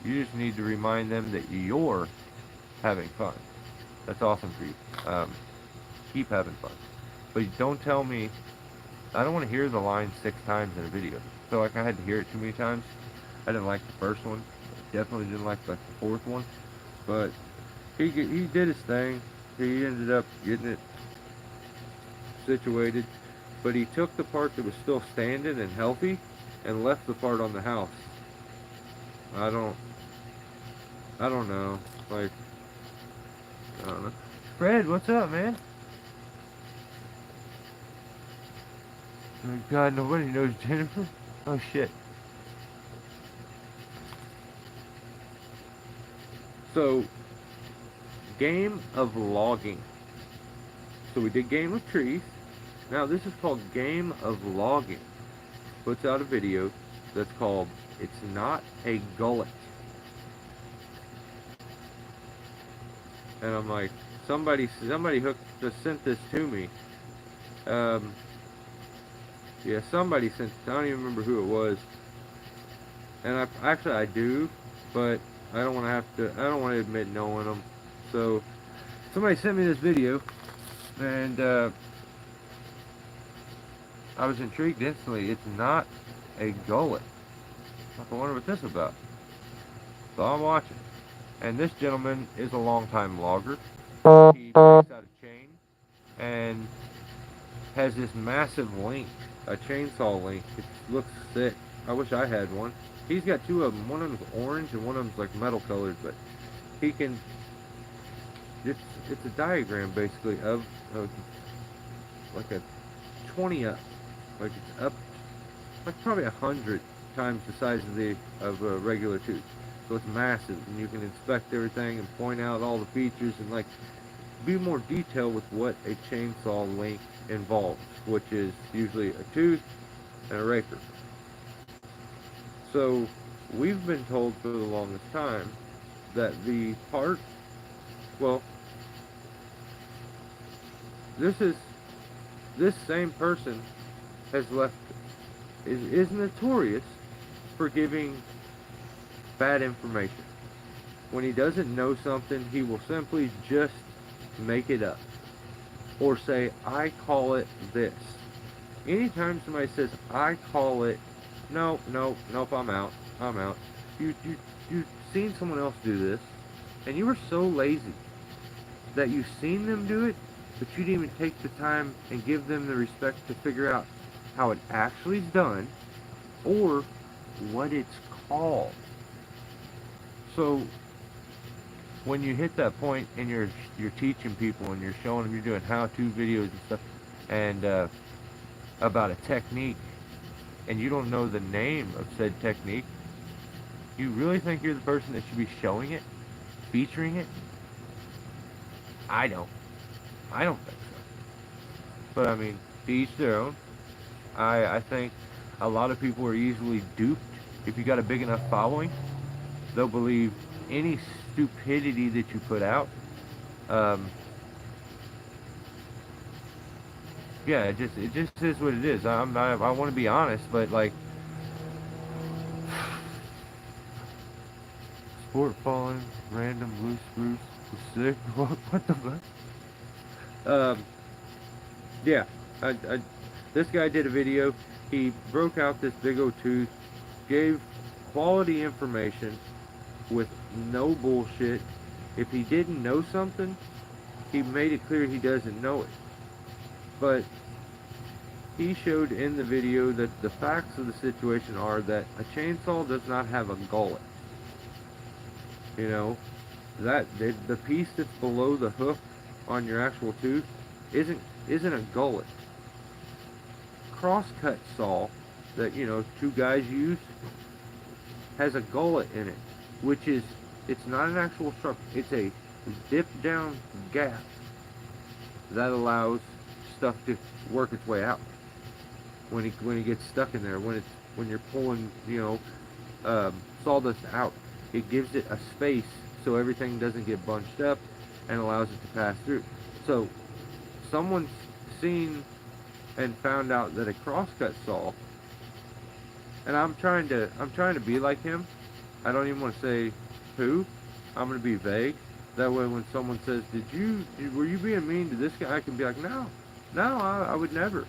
Speaker 1: You just need to remind them that you're having fun. That's awesome for you. Keep having fun. But don't tell me, I don't want to hear the line 6 times in a video. So like I had to hear it too many times. I didn't like the first one. Definitely didn't like the 4th one. But he did his thing. He ended up getting it situated. But he took the part that was still standing and healthy and left the part on the house. I don't know. Like, I don't know. Fred, what's up, man? Oh God, nobody knows Jennifer? Oh shit. So, game of logging. So we did game of trees. Now this is called game of logging. Puts out a video that's called It's Not a Gullet. And I'm like, somebody sent this to me. Yeah, somebody sent it. I don't even remember who it was. And I do, but I don't want to admit knowing them. So somebody sent me this video, and I was intrigued instantly. It's not a gullet. I wonder what this is about. So I'm watching. And this gentleman is a longtime logger. He breaks out a chain and has this massive link, a chainsaw link. It looks sick. I wish I had one. He's got two of them. One of them's orange and one of them's like metal colored, but he can. It's a diagram basically of like a 20 up, like it's up, like probably 100 times the size of a regular tooth. So it's massive, and you can inspect everything and point out all the features and like be more detailed with what a chainsaw link involves, which is usually a tooth and a raker. So we've been told for the longest time that the part, well, this same person is notorious for giving bad information. When he doesn't know something, he will simply just make it up or say, I call it this. Anytime somebody says, I call it, nope, I'm out. You've seen someone else do this, and you were so lazy that you've seen them do it, but you didn't even take the time and give them the respect to figure out how it actually is done or what it's called. So when you hit that point and you're teaching people and you're showing them, you're doing how-to videos and stuff, and about a technique, and you don't know the name of said technique, you really think you're the person that should be showing it, featuring it? I don't think so. But I mean, to each their own. I think a lot of people are easily duped. If you got a big enough following, they'll believe any stupidity that you put out. Yeah, it just is what it is. I want to be honest, but like, sport falling, random loose spruce, sick. What the fuck? Yeah, this guy did a video. He broke out this big old tooth, gave quality information with no bullshit. If he didn't know something, he made it clear he doesn't know it. But he showed in the video that the facts of the situation are that a chainsaw does not have a gullet. You know, that the piece that's below the hook on your actual tooth isn't a gullet. Crosscut saw that, you know, two guys use has a gullet in it, which is, it's not an actual structure. It's a dip down gap that allows stuff to work its way out when it gets stuck in there. When you're pulling, you know, sawdust out, it gives it a space so everything doesn't get bunched up and allows it to pass through. So someone's seen and found out that a crosscut saw, and I'm trying to be like him. I don't even want to say who. I'm going to be vague. That way when someone says, were you being mean to this guy, I can be like, no, I would never.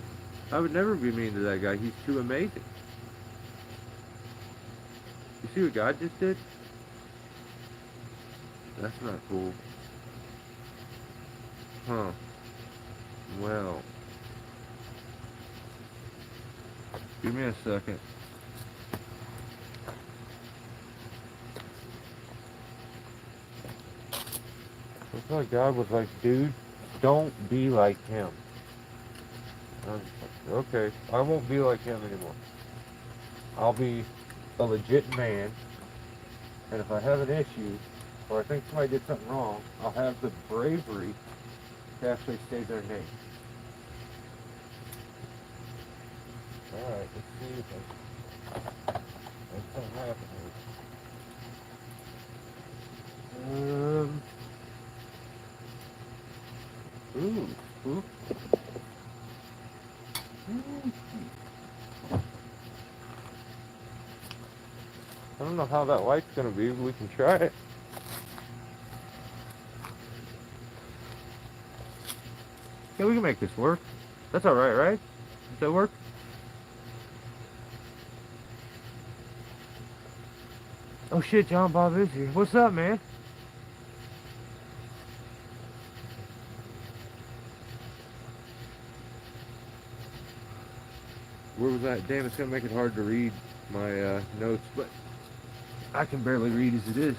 Speaker 1: I would never be mean to that guy. He's too amazing. You see what God just did? That's not cool. Huh. Well. Give me a second. It's like God was like, dude, don't be like him. Okay, I won't be like him anymore. I'll be a legit man, and if I have an issue, or I think somebody did something wrong, I'll have the bravery to actually say their name. Alright, let's see if I... make something happen here. Ooh. I don't know how that light's gonna be, but we can try it. Yeah, we can make this work. That's alright, right? Does that work? Oh shit, John Bob is here. What's up, man? Where was that? Damn, it's gonna make it hard to read my notes, but I can barely read as it is.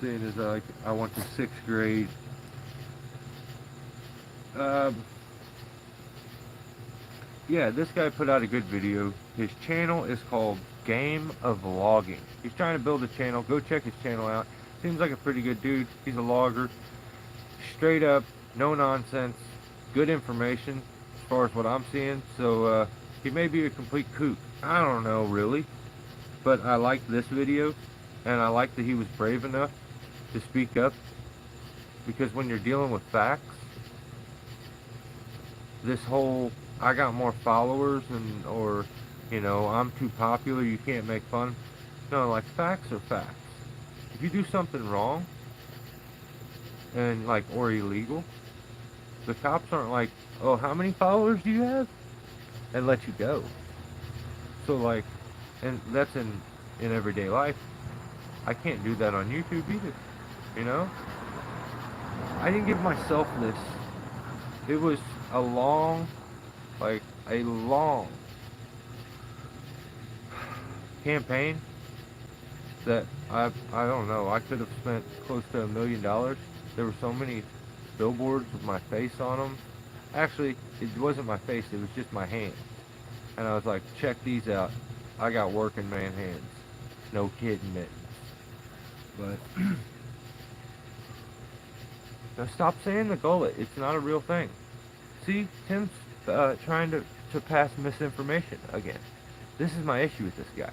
Speaker 1: Seeing as I went to 6th grade. Yeah, this guy put out a good video. His channel is called Game of Logging. He's trying to build a channel. Go check his channel out. Seems like a pretty good dude. He's a logger. Straight up, no nonsense, good information as far as what I'm seeing. So he may be a complete kook. I don't know really, but I like this video, and I like that he was brave enough to speak up, because when you're dealing with facts, this whole I got more followers or you know, I'm too popular, you can't make fun. No, like, facts are facts. If you do something wrong and or illegal, the cops aren't like, oh, how many followers do you have, and let you go. So and that's in everyday life. I can't do that on YouTube either, you know. I didn't give myself this. It was a long campaign that I don't know, I could have spent close to $1 million. There were so many billboards with my face on them. Actually, it wasn't my face, it was just my hands. And I was like, check these out. I got working man hands. No kidding mittens. But now stop saying the gullet. It's not a real thing. See, Tim's trying to pass misinformation again. This is my issue with this guy.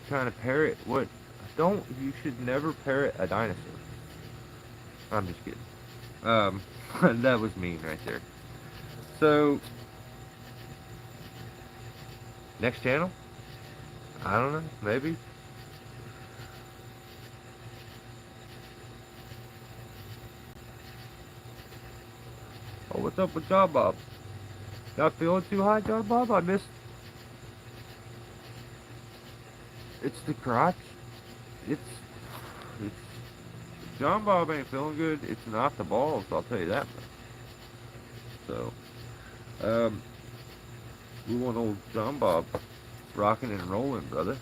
Speaker 1: Trying to parrot what? You should never parrot a dinosaur. I'm just kidding. That was mean right there. So, next channel? I don't know, maybe. Oh, what's up with John Bob? Not feeling too hot, John Bob? I missed. It's the crotch. It's John Bob ain't feeling good. It's not the balls, I'll tell you that much. So, we want old John Bob rocking and rolling, brother,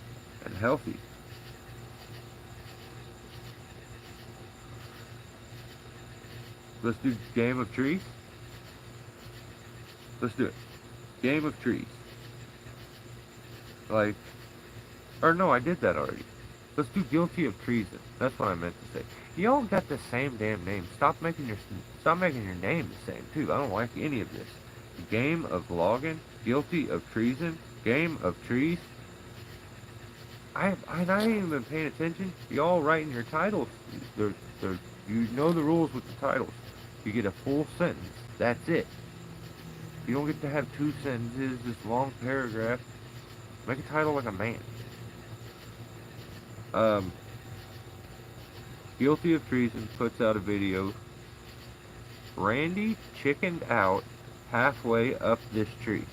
Speaker 1: and healthy. Let's do Game of Trees. Let's do it. Game of Trees. Or no, I did that already. Let's do Guilty of Treason. That's what I meant to say. Y'all got the same damn name. Stop making your name the same too. I don't like any of this. Game of Logging, Guilty of Treason, Game of Trees. I ain't even been paying attention. Y'all writing your titles. You know the rules with the titles. You get a full sentence. That's it. You don't get to have 2 sentences, this long paragraph. Make a title like a man. Guilty of Treason puts out a video. Randy chickened out halfway up this tree.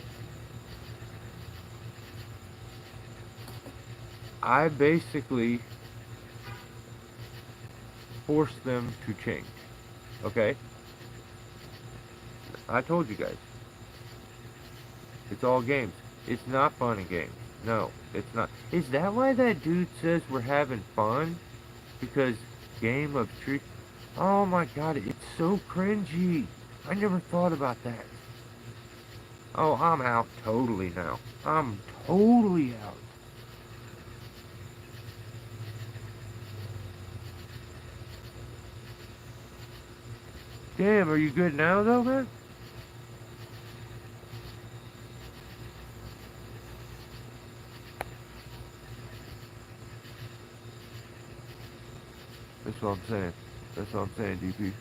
Speaker 1: I basically forced them to change. Okay? I told you guys. It's all games. It's not fun and games. No, it's not. Is that why that dude says we're having fun? Because Game of Trees. Oh my god, it's so cringy. I never thought about that. Oh, I'm out totally now. I'm totally out. Damn, are you good now though, man? That's what I'm saying. That's what I'm saying, DP.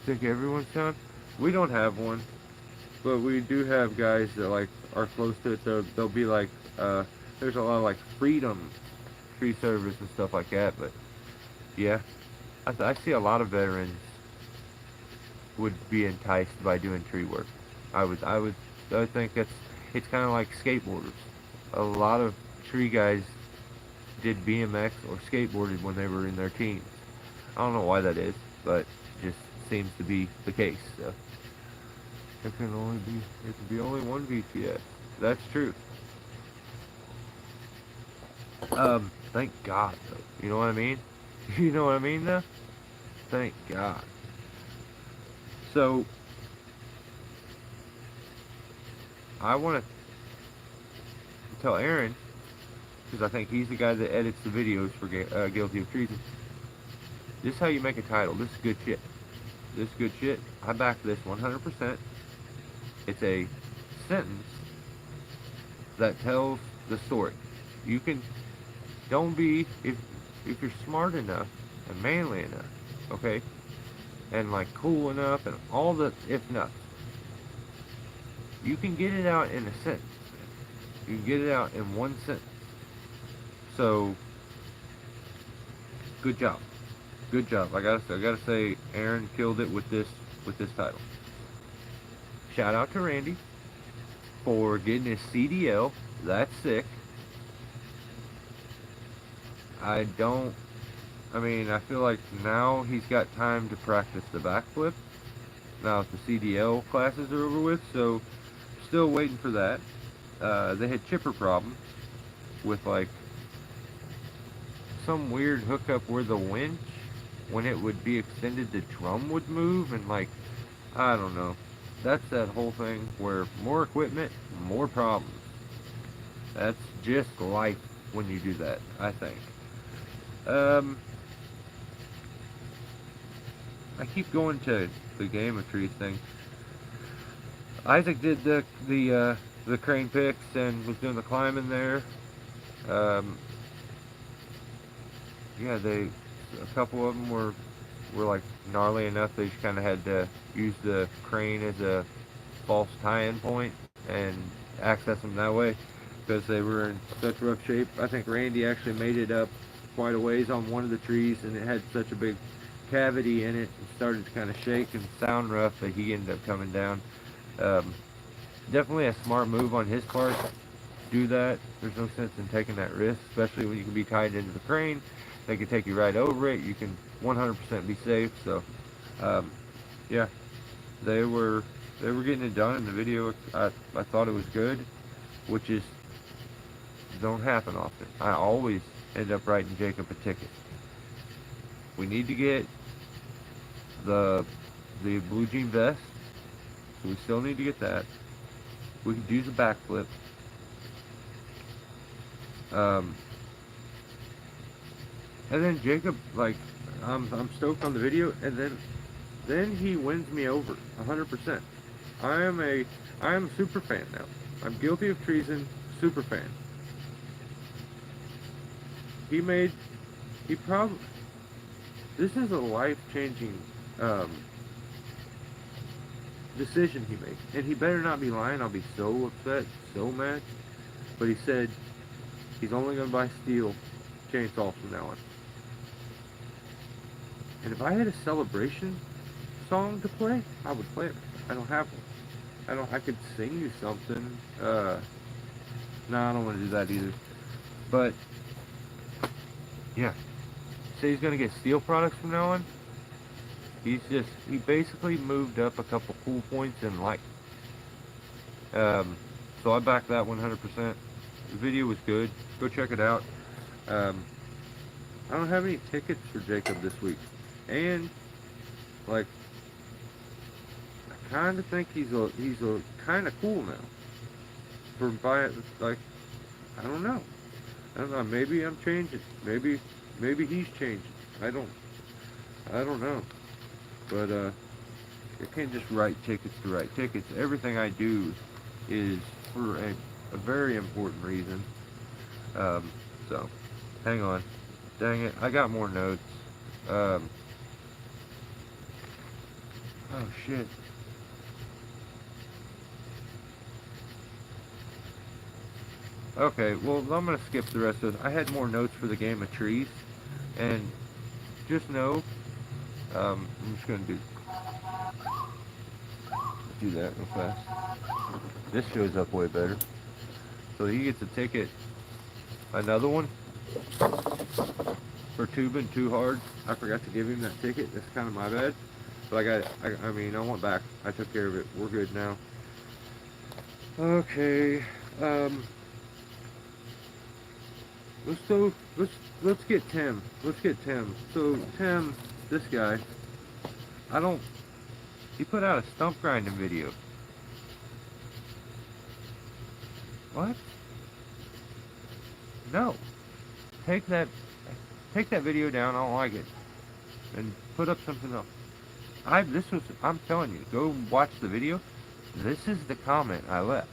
Speaker 1: Think everyone's town? We don't have one, but we do have guys that like are close to it. They'll be like, there's a lot of like freedom tree service and stuff like that. But yeah, I see a lot of veterans would be enticed by doing tree work. I would think it's kind of like skateboarders. A lot of tree guys did BMX or skateboarded when they were in their teens. I don't know why that is, but just seems to be the case. So there can be only one VTS. That's true. Thank God though. You know what I mean? You know what I mean though? Thank God. So I want to tell Aaron, because I think he's the guy that edits the videos for Guilty of Treason. This is how you make a title. This is good shit. This is good shit. I back this 100%. It's a sentence that tells the story. You can, don't be, if you're smart enough and manly enough, okay, and like cool enough and all the if nots, you can get it out in a sentence. You can get it out in one sentence. So, good job. Good job. I gotta say, Aaron killed it with this title. Shout out to Randy for getting his CDL. That's sick. I feel like now he's got time to practice the backflip. Now the CDL classes are over with, so still waiting for that. They had chipper problems with like some weird hookup where the winch, when it would be extended, the drum would move, and like, I don't know. That's that whole thing where more equipment, more problems. That's just life when you do that, I think. I keep going to the Game of Trees thing. Isaac did the crane picks and was doing the climbing there. Yeah, a couple of them were like gnarly enough they just kind of had to use the crane as a false tie-in point and access them that way because they were in such rough shape. I think Randy actually made it up quite a ways on one of the trees, and it had such a big cavity in it and started to kind of shake and sound rough that he ended up coming down. Definitely a smart move on his part. Do that. There's no sense in taking that risk, especially when you can be tied into the crane. They can take you right over it. You can 100% be safe. So, yeah, they were getting it done in the video. I thought it was good, which is don't happen often. I always end up writing Jacob a ticket. We need to get the blue jean vest, so we still need to get that. We could use a backflip. And then Jacob, like, I'm stoked on the video, and then he wins me over 100%. I am a super fan now. I'm Guilty of Treason super fan. This is a life-changing decision he made, and he better not be lying. I'll be so upset, so mad. But he said he's only going to buy steel chainsaws from now on. And if I had a celebration song to play, I would play it. I don't have one. I could sing you something. No, I don't want to do that either. But yeah, say he's gonna get steel products from now on. He basically moved up a couple cool points in life. So I back that 100%. The video was good. Go check it out. I don't have any tickets for Jacob this week, and like, I kind of think he's a kind of cool now. For buying, like, I don't know. Maybe I'm changing. Maybe he's changing. I don't know. But I can't just write tickets to write tickets. Everything I do is for a very important reason. So, hang on. Dang it, I got more notes. Um, oh shit. Okay, well, I'm gonna skip the rest of it. I had more notes for the game of trees, and just know, I'm just gonna do that real fast. This shows up way better. So he gets a ticket. Another one for tubing too hard. I forgot to give him that ticket. That's kind of my bad. But I mean, I went back. I took care of it. We're good now. Okay. Um, let's get Tim. Let's get Tim. So Tim, this guy, I don't. He put out a stump grinding video. What? No. Take that. Take that video down. I don't like it. And put up something else. I'm telling you, go watch the video. This is the comment I left.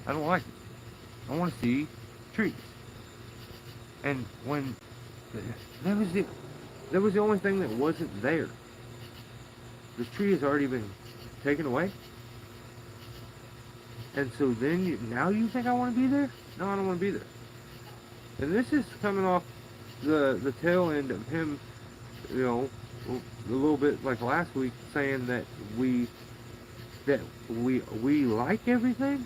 Speaker 1: I don't like it. I want to see trees. And when that was the only thing that wasn't there. The tree has already been taken away. And so then now you think I want to be there? No, I don't want to be there. And this is coming off the tail end of him, you know, a little bit like last week, saying that we like everything.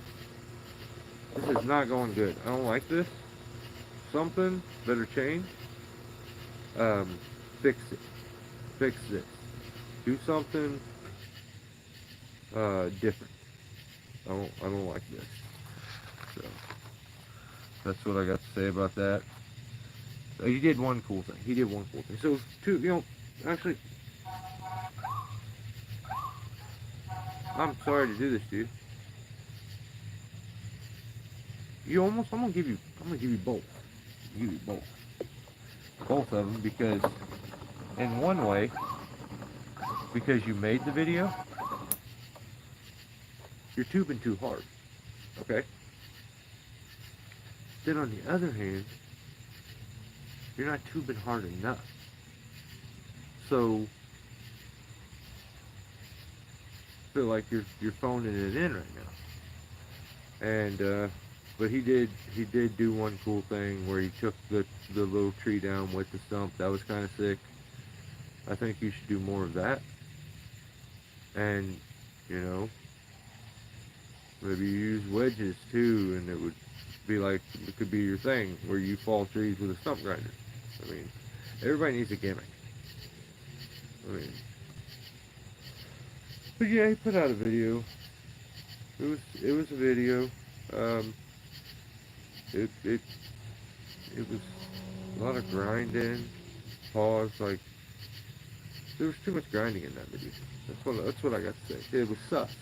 Speaker 1: This is not going good. I don't like this. Something better change. Fix it. Fix this. Do something different. I don't like this. So that's what I got to say about that. So he did one cool thing. He did one cool thing. So actually, I'm sorry to do this to you. I'm gonna give you both. I'll give you both of them, because in one way, because you made the video, you're tubing too hard. Okay. Then on the other hand, you're not tubing hard enough. So I feel like you're phoning it in right now. And but he did do one cool thing where he took the little tree down with the stump. That was kind of sick. I think you should do more of that. And you know, maybe you use wedges too, and it would be like, it could be your thing where you fall trees with a stump grinder. I mean, everybody needs a gimmick. I mean, but yeah, he put out a video. It was a video. It was a lot of grinding, pause. Like, there was too much grinding in that video. That's what I got to say. It was sus.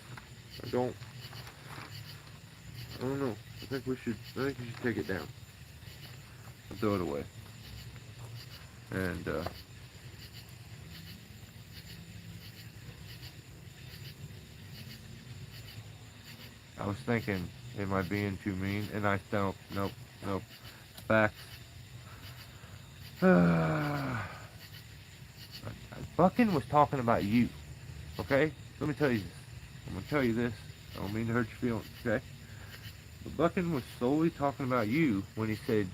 Speaker 1: I don't know. I think you should take it down and throw it away. And I was thinking, am I being too mean? And I don't. Nope. Facts. Buckin was talking about you. Okay? Let me tell you this. I'm gonna tell you this. I don't mean to hurt your feelings. Okay? But Buckin was solely talking about you when he said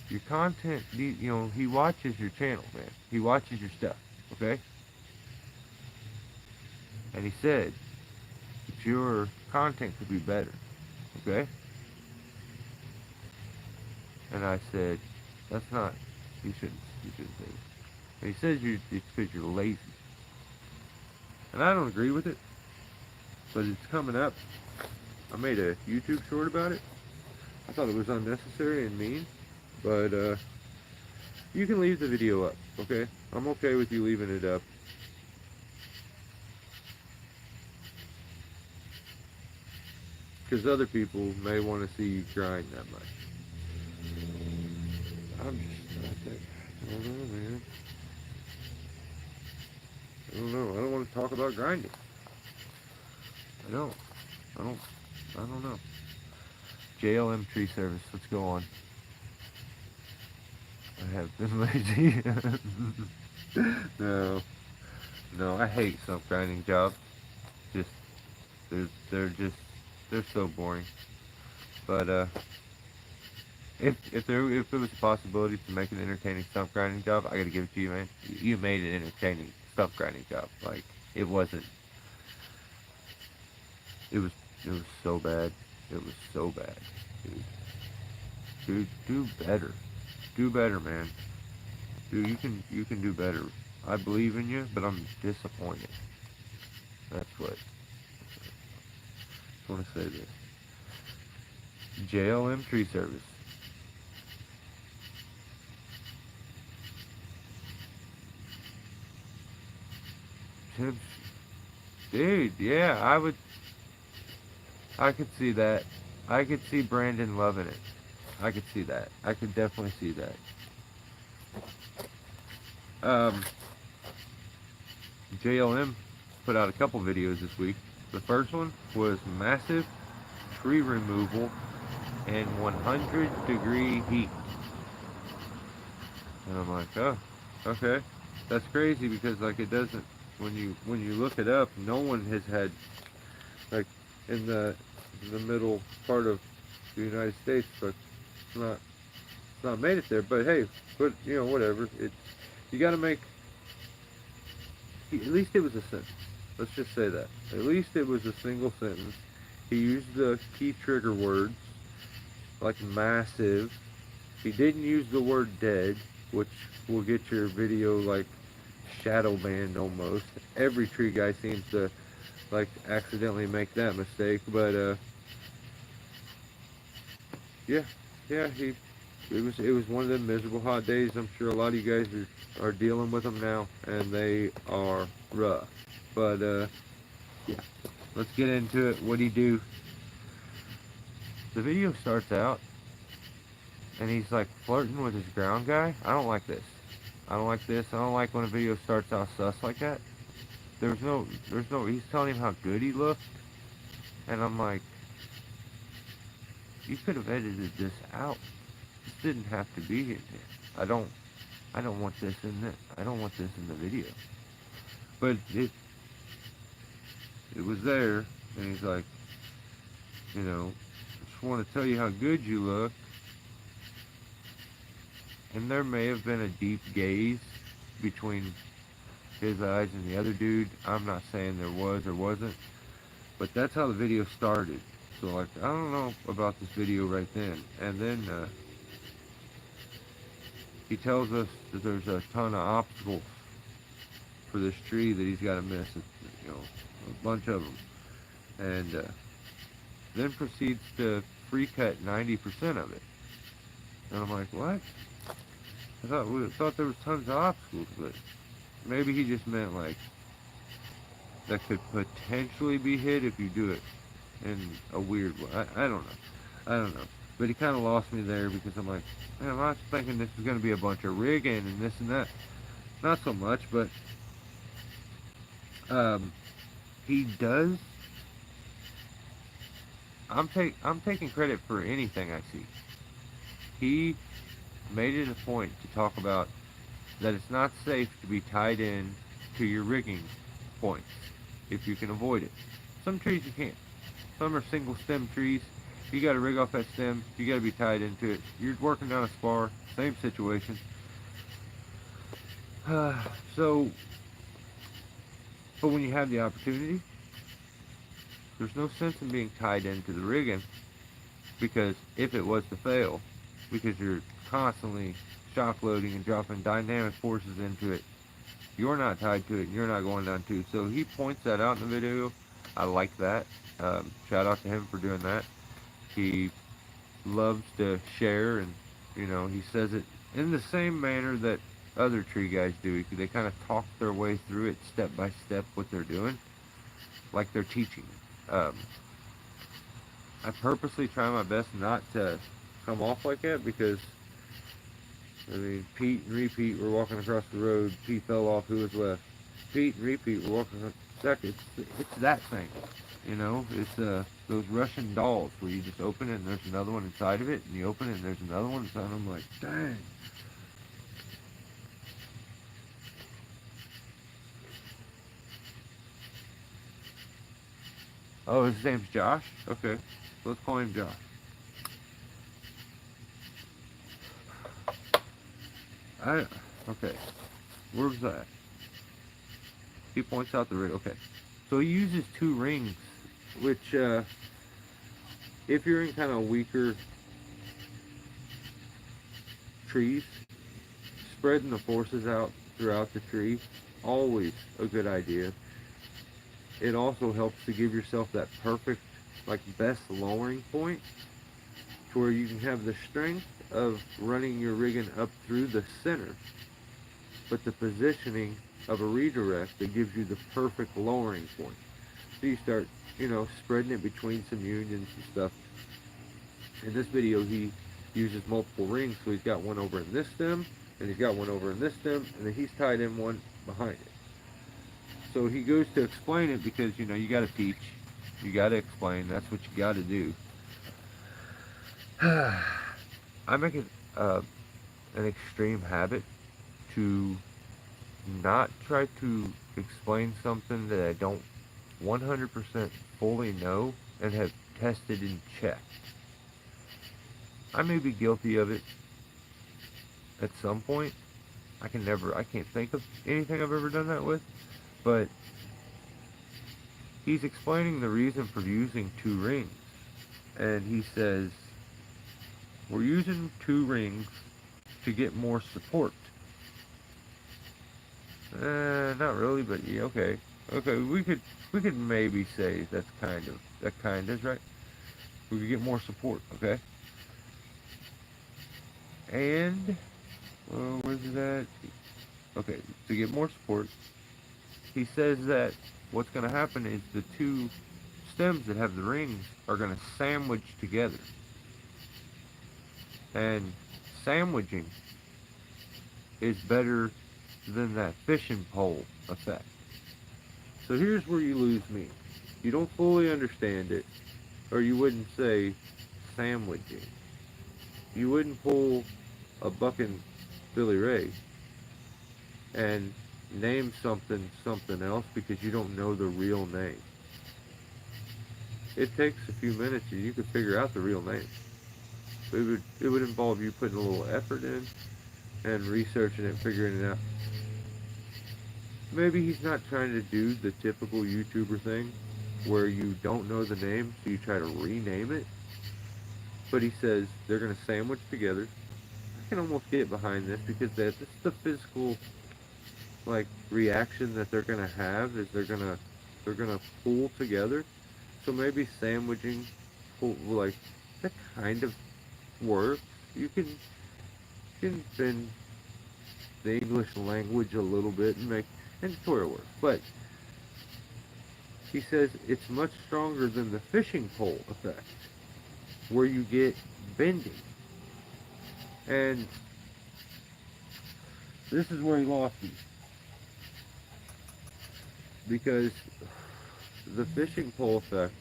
Speaker 1: your content. You know, he watches your channel, man. He watches your stuff. Okay? And he said that your content could be better. Okay? And I said, that's not, you shouldn't say it. And he says it's because you're lazy. And I don't agree with it, but it's coming up. I made a YouTube short about it. I thought it was unnecessary and mean, but you can leave the video up, okay? I'm okay with you leaving it up. Because other people may want to see you grind that much. I don't know, man. I don't know. I don't want to talk about grinding. I don't know. JLM tree service. Let's go on. I have been lazy. No, no, I hate stump grinding jobs. Just they're so boring. But if there was a possibility to make an entertaining stump grinding job, I gotta give it to you, man. You made an entertaining stump grinding job. Like it wasn't. It was so bad. It was so bad, dude. Do better. Do better, man. Dude, you can do better. I believe in you, but I'm disappointed. That's what. I want to say this. JLM tree service. Tips. Dude, yeah, I could see that. I could see Brandon loving it. I could see that. I could definitely see that. JLM put out a couple videos this week. The first one was massive tree removal in 100-degree heat. And I'm like, oh, okay. That's crazy because like it doesn't when you look it up, no one has had like in the middle part of the United States, but it's not made it there. But hey, but you know, whatever. It's you gotta make at least it was a sentence. Let's just say that. At least it was a single sentence. He used the key trigger words, like massive. He didn't use the word dead, which will get your video like shadow banned almost. Every tree guy seems to like accidentally make that mistake, but yeah, it was one of them miserable hot days. I'm sure a lot of you guys are dealing with them now, and they are rough. But yeah, let's get into it. What do you do? The video starts out, and he's like flirting with his ground guy. I don't like this. I don't like this. I don't like when a video starts out sus like that. There's no, he's telling him how good he looked, and I'm like, you could have edited this out. This didn't have to be in here. I don't want this in this. I don't want this in the video. But it was there, and he's like, you know, just want to tell you how good you look. And there may have been a deep gaze between his eyes and the other dude. I'm not saying there was or wasn't, but that's how the video started. So like, I don't know about this video right then. And then he tells us that there's a ton of obstacles for this tree that he's got to miss, you know, a bunch of them. And then proceeds to free cut 90% of it. And I'm like, what? I thought there was tons of obstacles, but maybe he just meant like that could potentially be hit if you do it in a weird way. I don't know. I don't know. But he kind of lost me there because I'm like, man, I was thinking this was going to be a bunch of rigging and this and that. Not so much, but he does. I'm taking credit for anything I see. He made it a point to talk about that it's not safe to be tied in to your rigging points if you can avoid it. Some trees you can't. Some are single stem trees. You got to rig off that stem. You got to be tied into it. You're working down a spar. Same situation. So, but when you have the opportunity, there's no sense in being tied into the rigging, because if it was to fail, because you're constantly shock loading and dropping dynamic forces into it, you're not tied to it and you're not going down too. So he points that out in the video. I like that. Shout out to him for doing that. He loves to share, and you know, he says it in the same manner that other tree guys do. They kind of talk their way through it step by step what they're doing, like they're teaching. I purposely try my best not to come off like that, because I mean, Pete and Repeat were walking across the road. Pete fell off. Who was left? Pete and Repeat were walking across the second. It's that thing. You know, it's those Russian dolls where you just open it and there's another one inside of it, and you open it and there's another one inside. I'm like, dang. Oh, his name's Josh? Okay. Let's call him Josh. Okay. Where was that? He points out the ring. Okay. So he uses 2 rings, which, if you're in kind of weaker trees, spreading the forces out throughout the tree, always a good idea. It also helps to give yourself that perfect, like, best lowering point to where you can have the strength of running your rigging up through the center, but the positioning of a redirect that gives you the perfect lowering point. So you start, spreading it between some unions and stuff. In this video, he uses multiple rings, so he's got one over in this stem, and he's got one over in this stem, and then he's tied in one behind it. So he goes to explain it because, you got to teach. You got to explain. That's what you got to do. I make it an extreme habit to not try to explain something that I don't 100% fully know and have tested and checked. I may be guilty of it at some point. I can't think of anything I've ever done that with, but he's explaining the reason for using 2 rings, and he says, we're using 2 rings to get more support. Not really, but yeah, okay. Okay, we could maybe say that kind is right. We could get more support, okay? And, where's that? Okay, to get more support, he says that what's going to happen is the 2 stems that have the rings are going to sandwich together. And sandwiching is better than that fishing pole effect. So here's where you lose me. You don't fully understand it, or you wouldn't say sandwiching. You wouldn't pull a bucking Billy Ray and name something else because you don't know the real name. It takes a few minutes and you can figure out the real name. It would involve you putting a little effort in and researching it, figuring it out. Maybe he's not trying to do the typical YouTuber thing where you don't know the name, so you try to rename it. But he says they're going to sandwich together. I can almost get behind this because that's the physical, like, reaction that they're going to have is they're going to pull together. So maybe sandwiching, like, that kind of works. You can bend the English language a little bit and sort of work. But he says it's much stronger than the fishing pole effect, where you get bending. And this is where he lost me. Because the fishing pole effect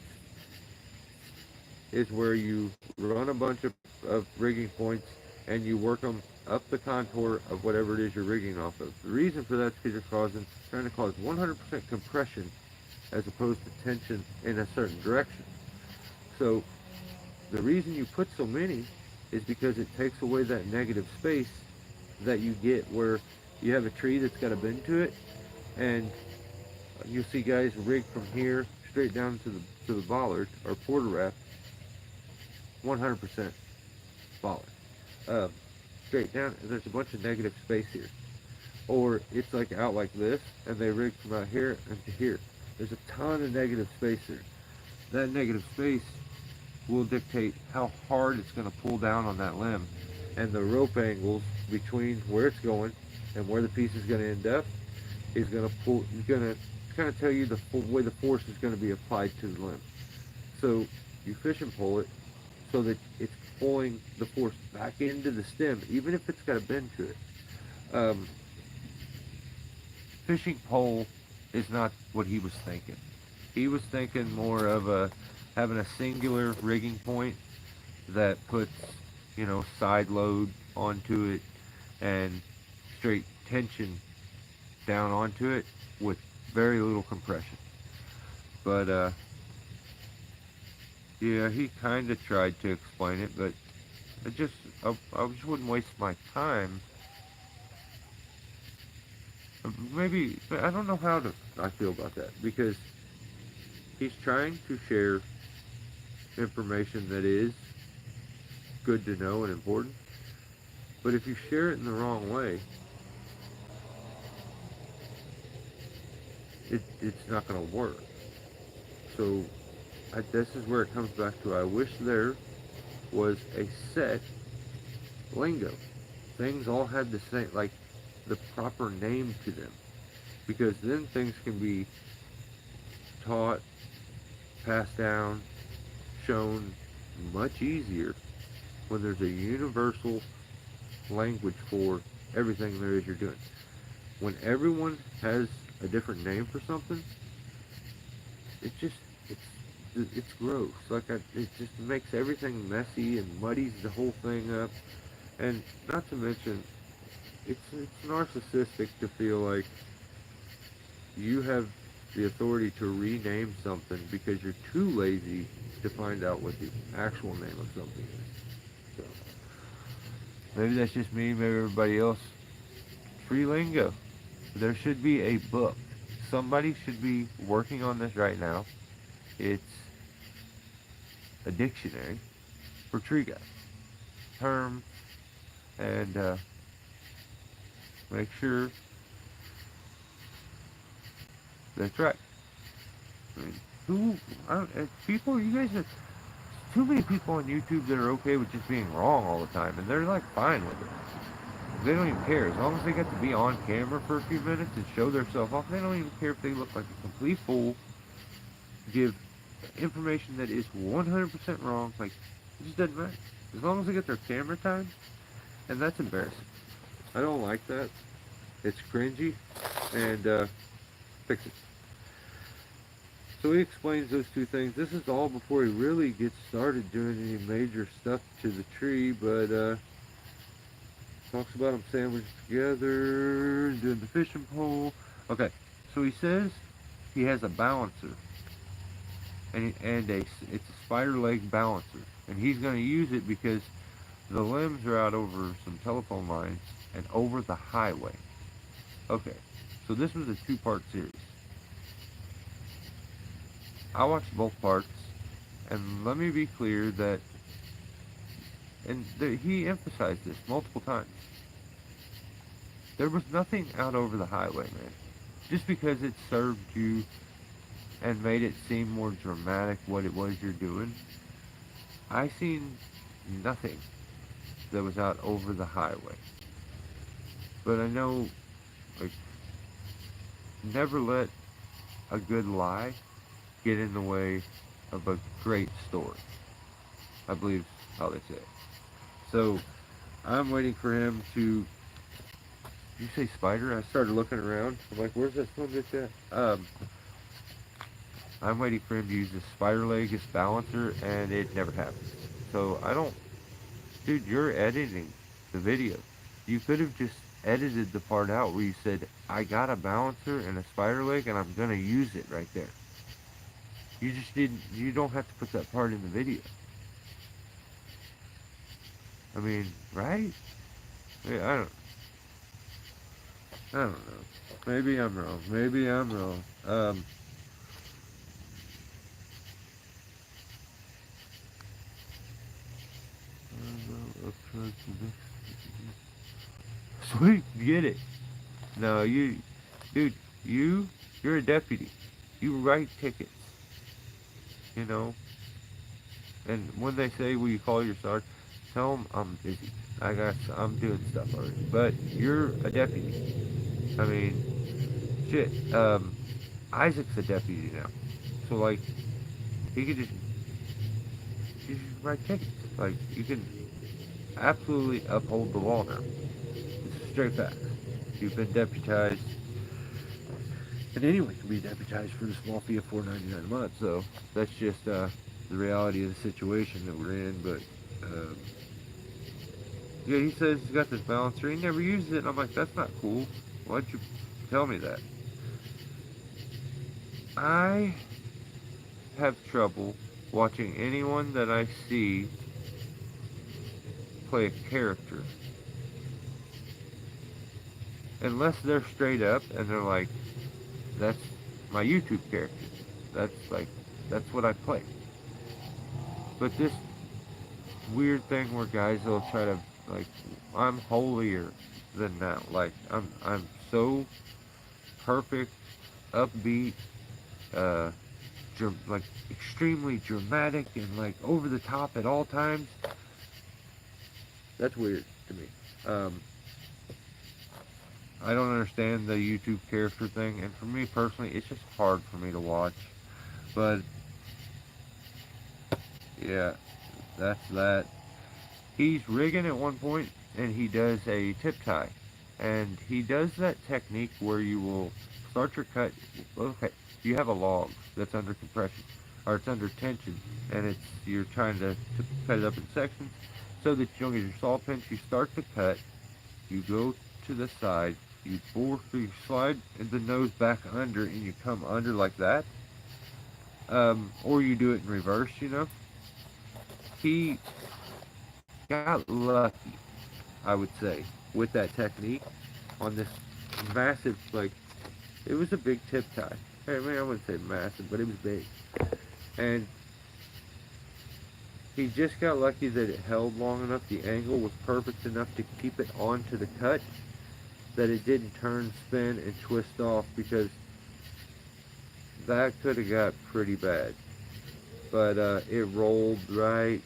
Speaker 1: is where you run a bunch of rigging points and you work them up the contour of whatever it is you're rigging off of. The reason for that is because you're trying to cause 100% compression as opposed to tension in a certain direction. So the reason you put so many is because it takes away that negative space that you get where you have a tree that's got a bend to it, and you'll see guys rig from here straight down to the bollard or porter wrap, 100% bollard. Straight down, and there's a bunch of negative space here. Or it's like out like this, and they rig from out here and to here. There's a ton of negative space here. That negative space will dictate how hard it's going to pull down on that limb, and the rope angles between where it's going and where the piece is going to end up is going to kind of tell you the way the force is going to be applied to the limb. So you fish and pull it so that it's pulling the force back into the stem, even if it's got a bend to it. Fishing pole is not what he was thinking. He was thinking more of having a singular rigging point that puts, side load onto it and straight tension down onto it with very little compression. But yeah, he kind of tried to explain it, but I just wouldn't waste my time. Maybe I don't know how to I feel about that, because he's trying to share information that is good to know and important. But if you share it in the wrong way, it's not going to work. So this is where it comes back to, I wish there was a set lingo. Things all had the same, like, the proper name to them. Because then things can be taught, passed down, shown much easier when there's a universal language for everything there is you're doing. When everyone has a different name for something, it just it's gross. It just makes everything messy and muddies the whole thing up. And not to mention, it's narcissistic to feel like you have the authority to rename something because you're too lazy to find out what the actual name of something is. So maybe that's just me, maybe everybody else. Free lingo. There should be a book. Somebody should be working on this right now. It's a dictionary for tree guys. Term, and make sure that's right. I mean, people, you guys are, too many people on YouTube that are okay with just being wrong all the time, and they're like fine with it. They don't even care. As long as they get to be on camera for a few minutes and show themselves off, they don't even care if they look like a complete fool, give information that is 100% wrong. Like, it just doesn't matter. As long as they get their camera time, and that's embarrassing. I don't like that. It's cringy, and fix it. So he explains those two things. This is all before he really gets started doing any major stuff to the tree, but talks about them sandwiched together, doing the fishing pole. Okay, so he says he has a balancer, and it's a spider leg balancer, and he's going to use it because the limbs are out over some telephone lines and over the highway. Okay, so this was a two-part series. I watched both parts, and let me be clear that, he emphasized this multiple times. There was nothing out over the highway, man. Just because it served you and made it seem more dramatic what it was you're doing, I seen nothing that was out over the highway. But I know, like, never let a good lie get in the way of a great story, I believe is how they say it. So I'm waiting for him to. Did you say spider? I started looking around. I'm like, where's that son bitch at? I'm waiting for him to use this spider leg, this balancer, and it never happened. So I don't. Dude, you're editing the video. You could have just edited the part out where you said, I got a balancer and a spider leg, and I'm gonna use it right there. You just didn't. You don't have to put that part in the video. I mean, right? Yeah, I don't know. Maybe I'm wrong. Maybe I'm wrong. Sweet, get it. No, dude, you're a deputy. You write tickets, you know. And when they say, will you call your sergeant? Tell them I'm busy. I'm doing stuff already. But you're a deputy. I mean, shit. Isaac's a deputy now. So, like, he could just write tickets. Like, you can absolutely uphold the law now. It's straight facts. You've been deputized. And anyone can be deputized for the small fee of $4.99 a month. So that's just the reality of the situation that we're in. But yeah, he says he's got this balancer. He never uses it. And I'm like, that's not cool. Why'd you tell me that? I have trouble watching anyone that I see play a character. Unless they're straight up and they're like, that's my YouTube character. That's what I play. But this weird thing where guys will try to, like, I'm holier than now. Like, I'm so perfect, upbeat, uh, like, extremely dramatic and, like, over the top at all times. That's weird to me. I don't understand the YouTube character thing, and for me personally, it's just hard for me to watch. But yeah, that's that. He's rigging at one point, and he does a tip tie, and he does that technique where you will start your cut. Okay, you have a log that's under compression, or it's under tension, and you're trying to cut it up in sections so that you don't get your saw pinch. You start the cut, you go to the side, you slide the nose back under, and you come under like that. Or you do it in reverse, you know. He got lucky, I would say, with that technique on this massive, like, it was a big tip tie. I mean, I wouldn't say massive, but it was big. And he just got lucky that it held long enough, the angle was perfect enough to keep it onto the cut, that it didn't turn, spin, and twist off, because that could have got pretty bad. But it rolled right,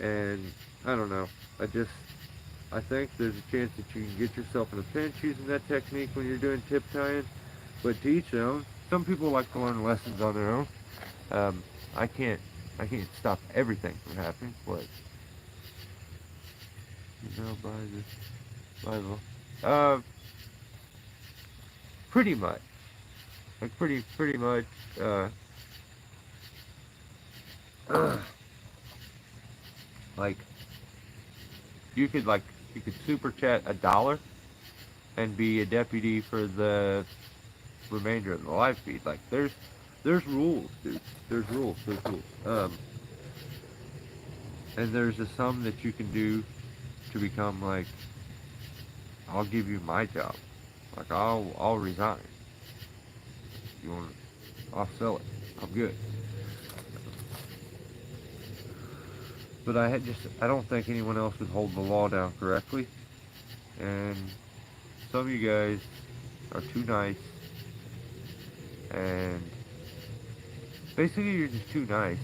Speaker 1: and I don't know. I think there's a chance that you can get yourself in a pinch using that technique when you're doing tip tying. But to each their own. Some people like to learn lessons on their own. I can't stop everything from happening. But you know, by the Bible, pretty much, like pretty much. Like you could super chat $1 and be a deputy for the remainder of the live feed. Like there's rules, dude. There's rules. And there's a sum that you can do to become like, I'll give you my job. Like I'll resign. You want? I'll sell it. I'm good. But I don't think anyone else would hold the law down correctly. And some of you guys are too nice. And basically you're just too nice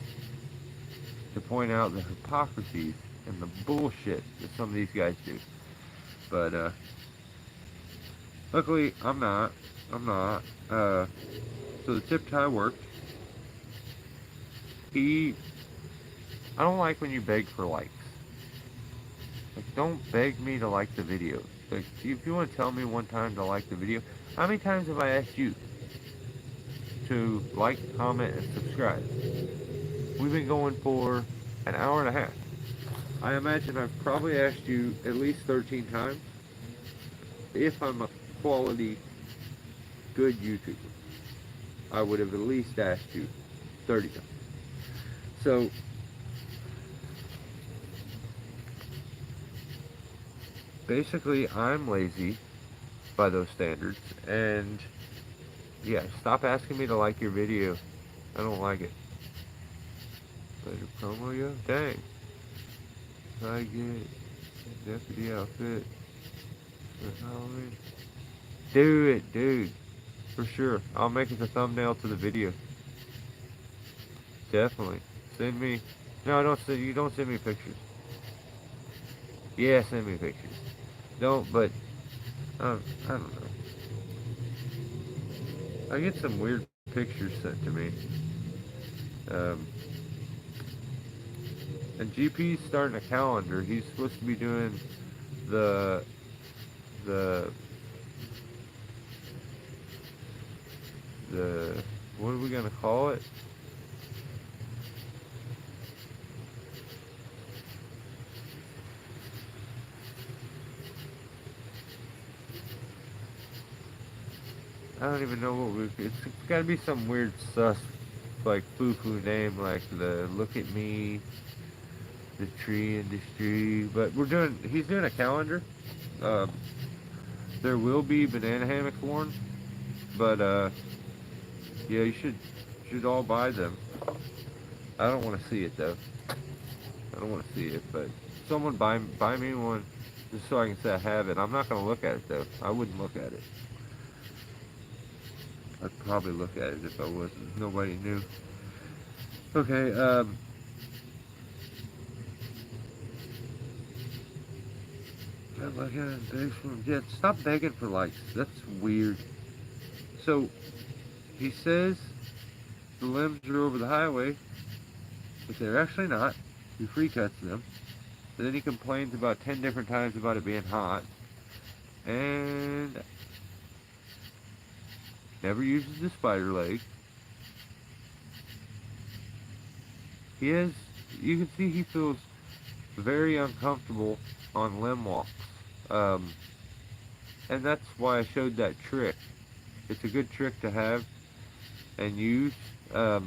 Speaker 1: to point out the hypocrisies and the bullshit that some of these guys do. But luckily I'm not. So the tip tie worked. I don't like when you beg for likes. Like, don't beg me to like the video. Like, if you want to tell me one time to like the video, how many times have I asked you to like, comment, and subscribe? We've been going for an hour and a half. I imagine I've probably asked you at least 13 times. If I'm a quality, good YouTuber, I would have at least asked you 30 times. So, basically, I'm lazy by those standards, and yeah, stop asking me to like your video. I don't like it. Later promo, yo? Dang. I get deputy outfit for Halloween. Do it, dude. For sure. I'll make it the thumbnail to the video. Definitely. Send me. No, you don't send me pictures. Yeah, send me pictures. Don't, but I don't know. I get some weird pictures sent to me. And GP's starting a calendar. He's supposed to be doing the what are we gonna call it? I don't even know what it's gotta be some weird sus, like foo-foo name, like the Look at Me, the Tree Industry. But he's doing a calendar. Um, there will be banana hammocks worn, but yeah, you should all buy them. I don't want to see it though. I don't want to see it, but someone buy me one just so I can say I have it. I'm not gonna look at it though. I wouldn't look at it. I'd probably look at it if I wasn't. Nobody knew. Okay. Oh my God, yeah, stop begging for likes. That's weird. So he says the limbs are over the highway, but they're actually not. He free cuts them. And then he complains about 10 different times about it being hot. And never uses the spider leg. You can see he feels very uncomfortable on limb walks. And that's why I showed that trick. It's a good trick to have and use. I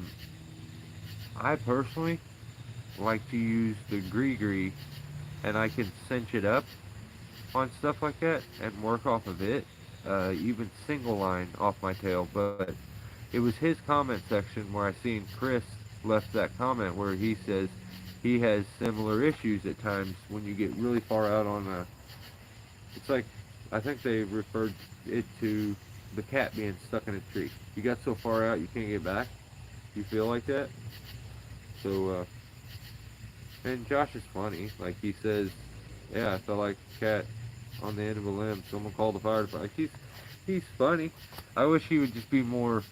Speaker 1: personally like to use the gree, and I can cinch it up on stuff like that and work off of it, even single line off my tail. But it was his comment section where I seen Chris left that comment where he says he has similar issues at times when you get really far out on a, it's like, I think they referred it to the cat being stuck in a tree. You got so far out you can't get back. You feel like that? So, and Josh is funny. Like he says, yeah, I felt like a cat on the end of a limb. Someone called the fire department. Like he's funny. I wish he would just be more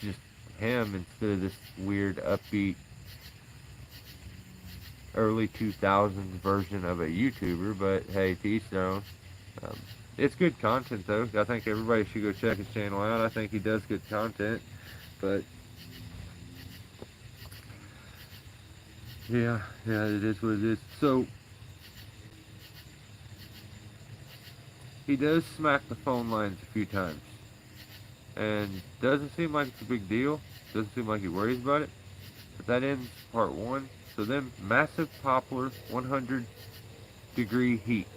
Speaker 1: just him instead of this weird upbeat early 2000s version of a YouTuber. But hey, to each their own. It's good content though. I think everybody should go check his channel out. I think he does good content. But yeah, it is what it is. So he does smack the phone lines a few times, and doesn't seem like it's a big deal. Doesn't seem like he worries about it. But that ends part one. So then, massive poplar, 100-degree heat.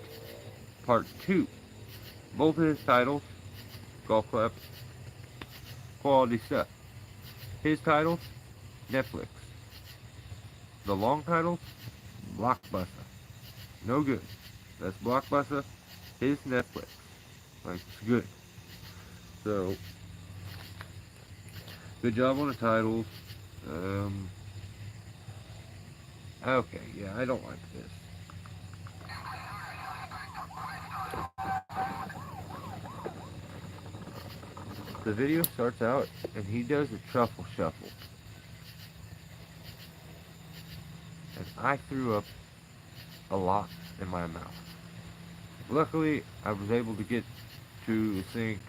Speaker 1: Part two. Both of his titles, golf clap, quality stuff. His titles, Netflix. The long titles, Blockbuster. No good. That's Blockbuster. His Netflix. Like, it's good. So, good job on the titles. Okay, yeah, I don't like this. The video starts out and he does a truffle shuffle. And I threw up a lot in my mouth. Luckily, I was able to get to the sink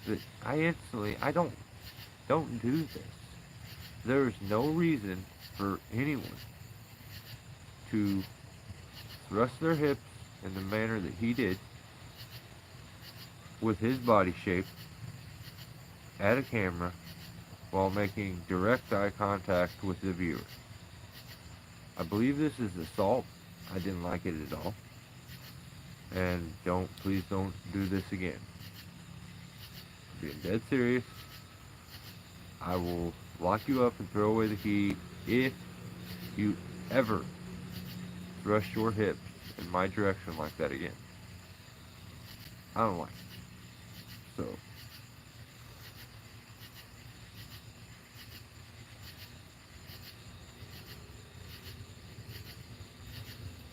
Speaker 1: that I don't do this. There is no reason for anyone to thrust their hips in the manner that he did with his body shape at a camera while making direct eye contact with the viewer. I believe this is assault. I didn't like it at all. And please don't do this again. I'm being dead serious. I will lock you up and throw away the key if you ever thrust your hips in my direction like that again. I don't like it. So,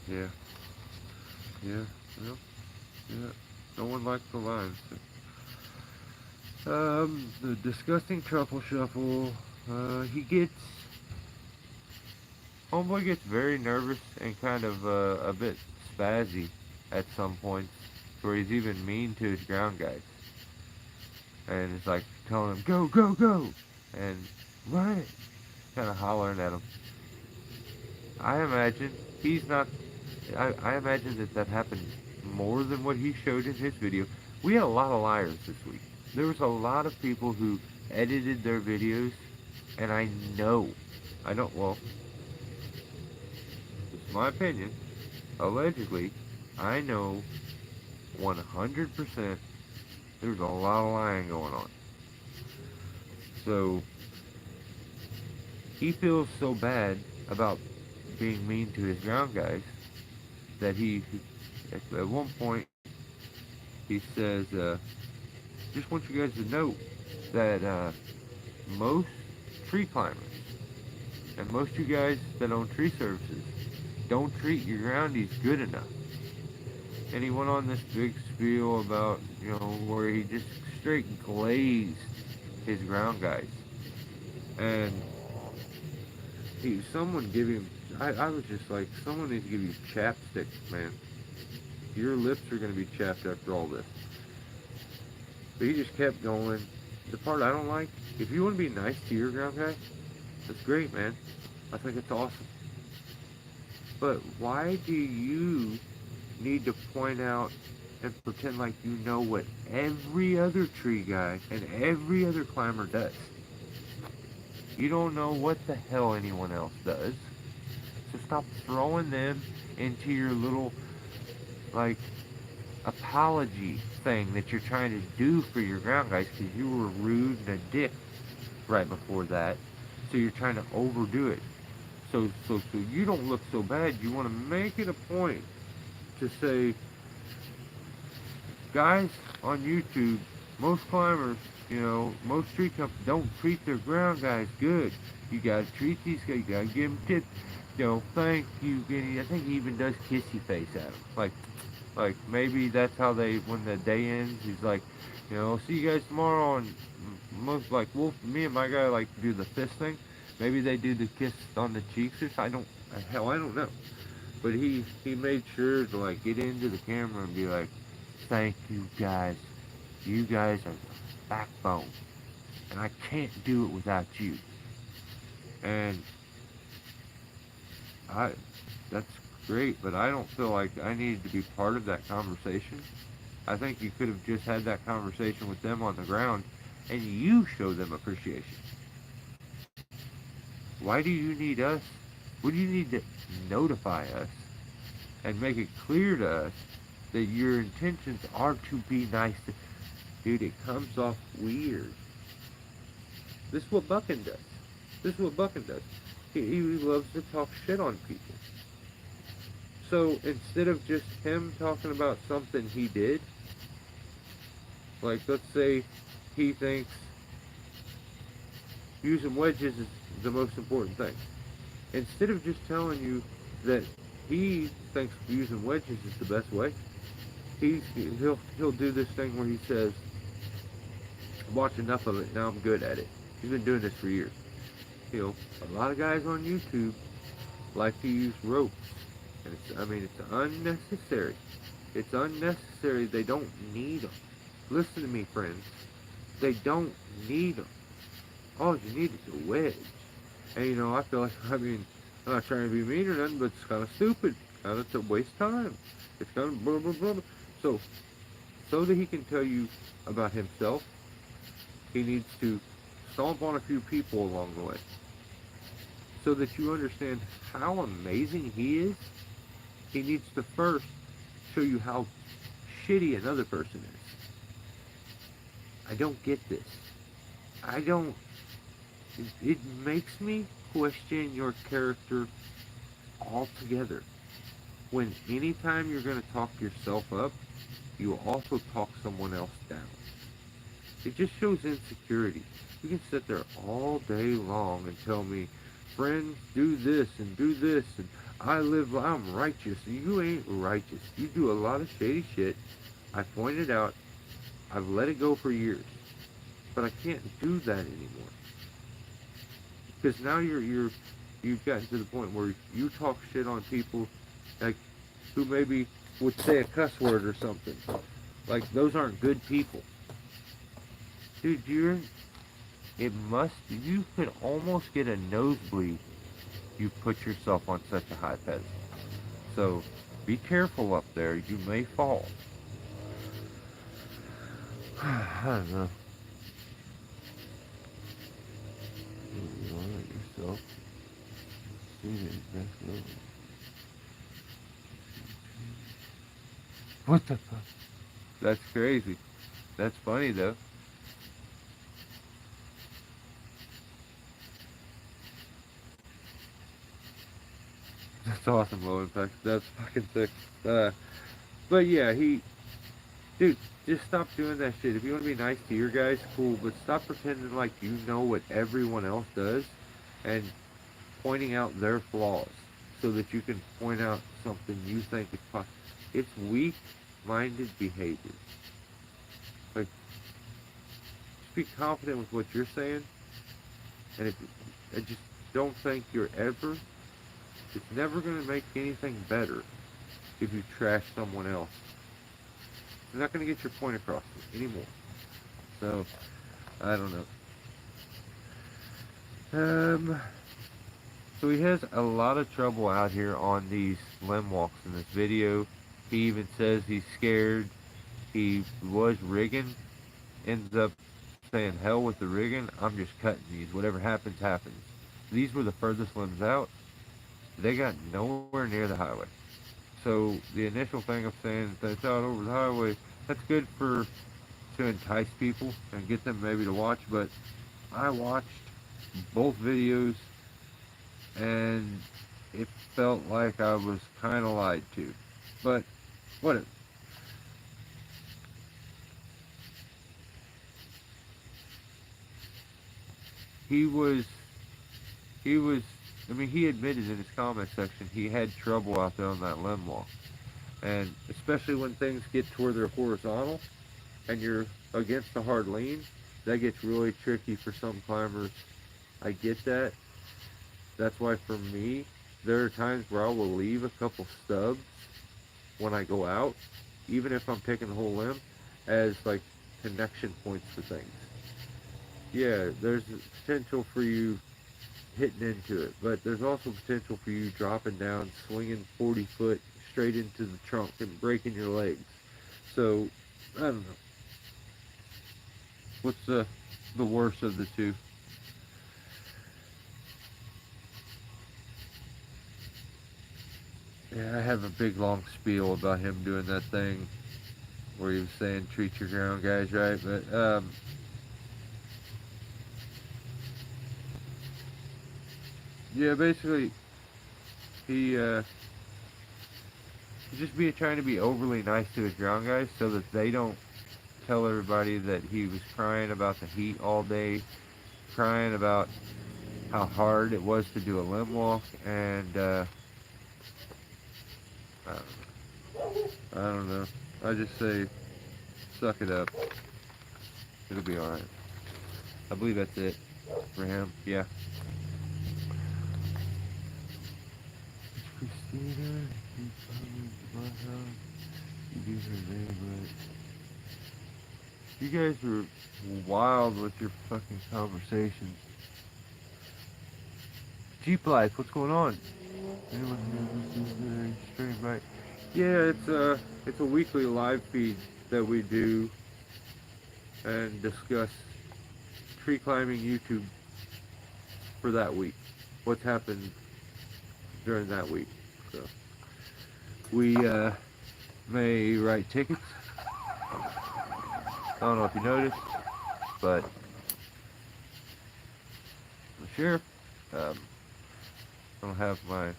Speaker 1: yeah. No one likes the lines. The disgusting truffle shuffle. Homeboy gets very nervous and kind of a bit spazzy at some points, where he's even mean to his ground guys. And it's like, telling him, go, go, go, and run it, kind of hollering at him. I imagine he's not, I imagine that happened more than what he showed in his video. We had a lot of liars this week. There was a lot of people who edited their videos, and I don't, well, it's my opinion, allegedly, I know 100% there's a lot of lying going on. So, he feels so bad about being mean to his ground guys that he at one point, he says, just want you guys to know that most tree climbers and most of you guys that own tree services don't treat your groundies good enough. And he went on this big spiel about, where he just straight glazed his ground guys. And someone give him, I was just like, someone needs to give you chapstick, man. Your lips are going to be chapped after all this. But he just kept going. The part I don't like, if you want to be nice to your ground guy, that's great, man. I think it's awesome. But why do you need to point out and pretend like you know what every other tree guy and every other climber does? You don't know what the hell anyone else does. So stop throwing them into your little, like, apology thing that you're trying to do for your ground guys because you were rude and a dick right before that. So you're trying to overdo it. So you don't look so bad. You want to make it a point to say, guys on YouTube, most climbers, most tree companies don't treat their ground guys good. You gotta treat these guys. You gotta give them tips. Thank you. I think he even does kissy face at them. Like maybe that's how when the day ends, he's like, see you guys tomorrow. And most like Wolf, me and my guy like to do the fist thing. Maybe they do the kiss on the cheeks or something. I don't know. But he made sure to like get into the camera and be like, thank you guys. You guys are the backbone. And I can't do it without you. And that's great, but I don't feel like I needed to be part of that conversation. I think you could have just had that conversation with them on the ground and you show them appreciation. Why do you need us? What do you need to notify us and make it clear to us that your intentions are to be nice to... Dude, it comes off weird. This is what Buckin does. He loves to talk shit on people. So instead of just him talking about something he did, like let's say he thinks using wedges is the most important thing. Instead of just telling you that he thinks using wedges is the best way, he'll do this thing where he says, watch enough of it, now I'm good at it. He's been doing this for years. A lot of guys on YouTube like to use ropes. And it's unnecessary. It's unnecessary. They don't need them. Listen to me, friends. They don't need them. All you need is a wedge. And I feel like, I'm not trying to be mean or nothing, but it's kind of stupid. Kind of to waste time. It's kind of blah, blah, blah, blah. So that he can tell you about himself, he needs to stomp on a few people along the way. So that you understand how amazing he is, he needs to first show you how shitty another person is. I don't get this. It makes me question your character altogether. When anytime you're going to talk yourself up, you also talk someone else down. It just shows insecurity. You can sit there all day long and tell me, friends, do this, and I'm righteous. You ain't righteous. You do a lot of shady shit. I pointed out, I've let it go for years. But I can't do that anymore. Because now you've gotten to the point where you talk shit on people like who maybe would say a cuss word or something. Like, those aren't good people. dude, you could almost get a nosebleed. You put yourself on such a high pedestal. So be careful up there. You may fall. I don't know. You want it yourself. See it, that's over. What the fuck? That's crazy. That's funny though. That's awesome, low impact. That's fucking sick. But yeah, dude, just stop doing that shit. If you want to be nice to your guys, cool, but stop pretending like you know what everyone else does and pointing out their flaws so that you can point out something you think is possible. It's weak-minded behavior. Like, just be confident with what you're saying, and just don't think it's never going to make anything better if you trash someone else. You're not going to get your point across anymore. So, I don't know. So he has a lot of trouble out here on these limb walks in this video. He even says he's scared. He was rigging, ends up saying, hell with the rigging, I'm just cutting these. Whatever happens, happens. These were the furthest limbs out. They got nowhere near the highway. So the initial thing of saying that it's out over the highway, that's good to entice people and get them maybe to watch, but I watched both videos and it felt like I was kind of lied to. But whatever. He admitted in his comment section he had trouble out there on that limb walk. And especially when things get to where they're horizontal and you're against the hard lean, that gets really tricky for some climbers. I get that. That's why for me, there are times where I will leave a couple stubs when I go out, even if I'm picking the whole limb, as like connection points to things. Yeah, there's potential for you hitting into it, but there's also potential for you dropping down, swinging 40 foot straight into the trunk and breaking your legs. So, I don't know. What's the worst of the two? Yeah, I have a big long spiel about him doing that thing where he was saying treat your ground guys right, but yeah, basically he just trying to be overly nice to his ground guys so that they don't tell everybody that he was crying about the heat all day, crying about how hard it was to do a limb walk, and I don't know. I just say suck it up. It'll be alright. I believe that's it for him. Yeah. Christina, you coming to my house? You do her name right. You guys are wild with your fucking conversations. Jeep Life, what's going on? Anyone here? This is very strange, right? Yeah, it's a weekly live feed that we do and discuss tree climbing YouTube for that week. What's happened during that week. So we may write tickets. I don't know if you noticed, but the sheriff, I don't have my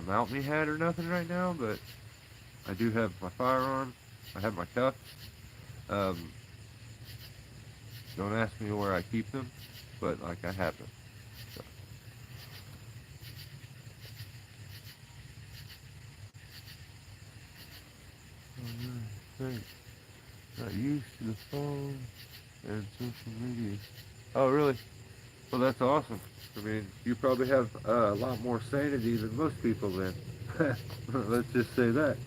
Speaker 1: mount me hat or nothing right now, but I do have my firearm. I have my cuffs. Don't ask me where I keep them, but like I have them. So. Great. Not used to the phone and social media. Oh, really? Well, that's awesome. I mean, you probably have a lot more sanity than most people then. Let's just say that.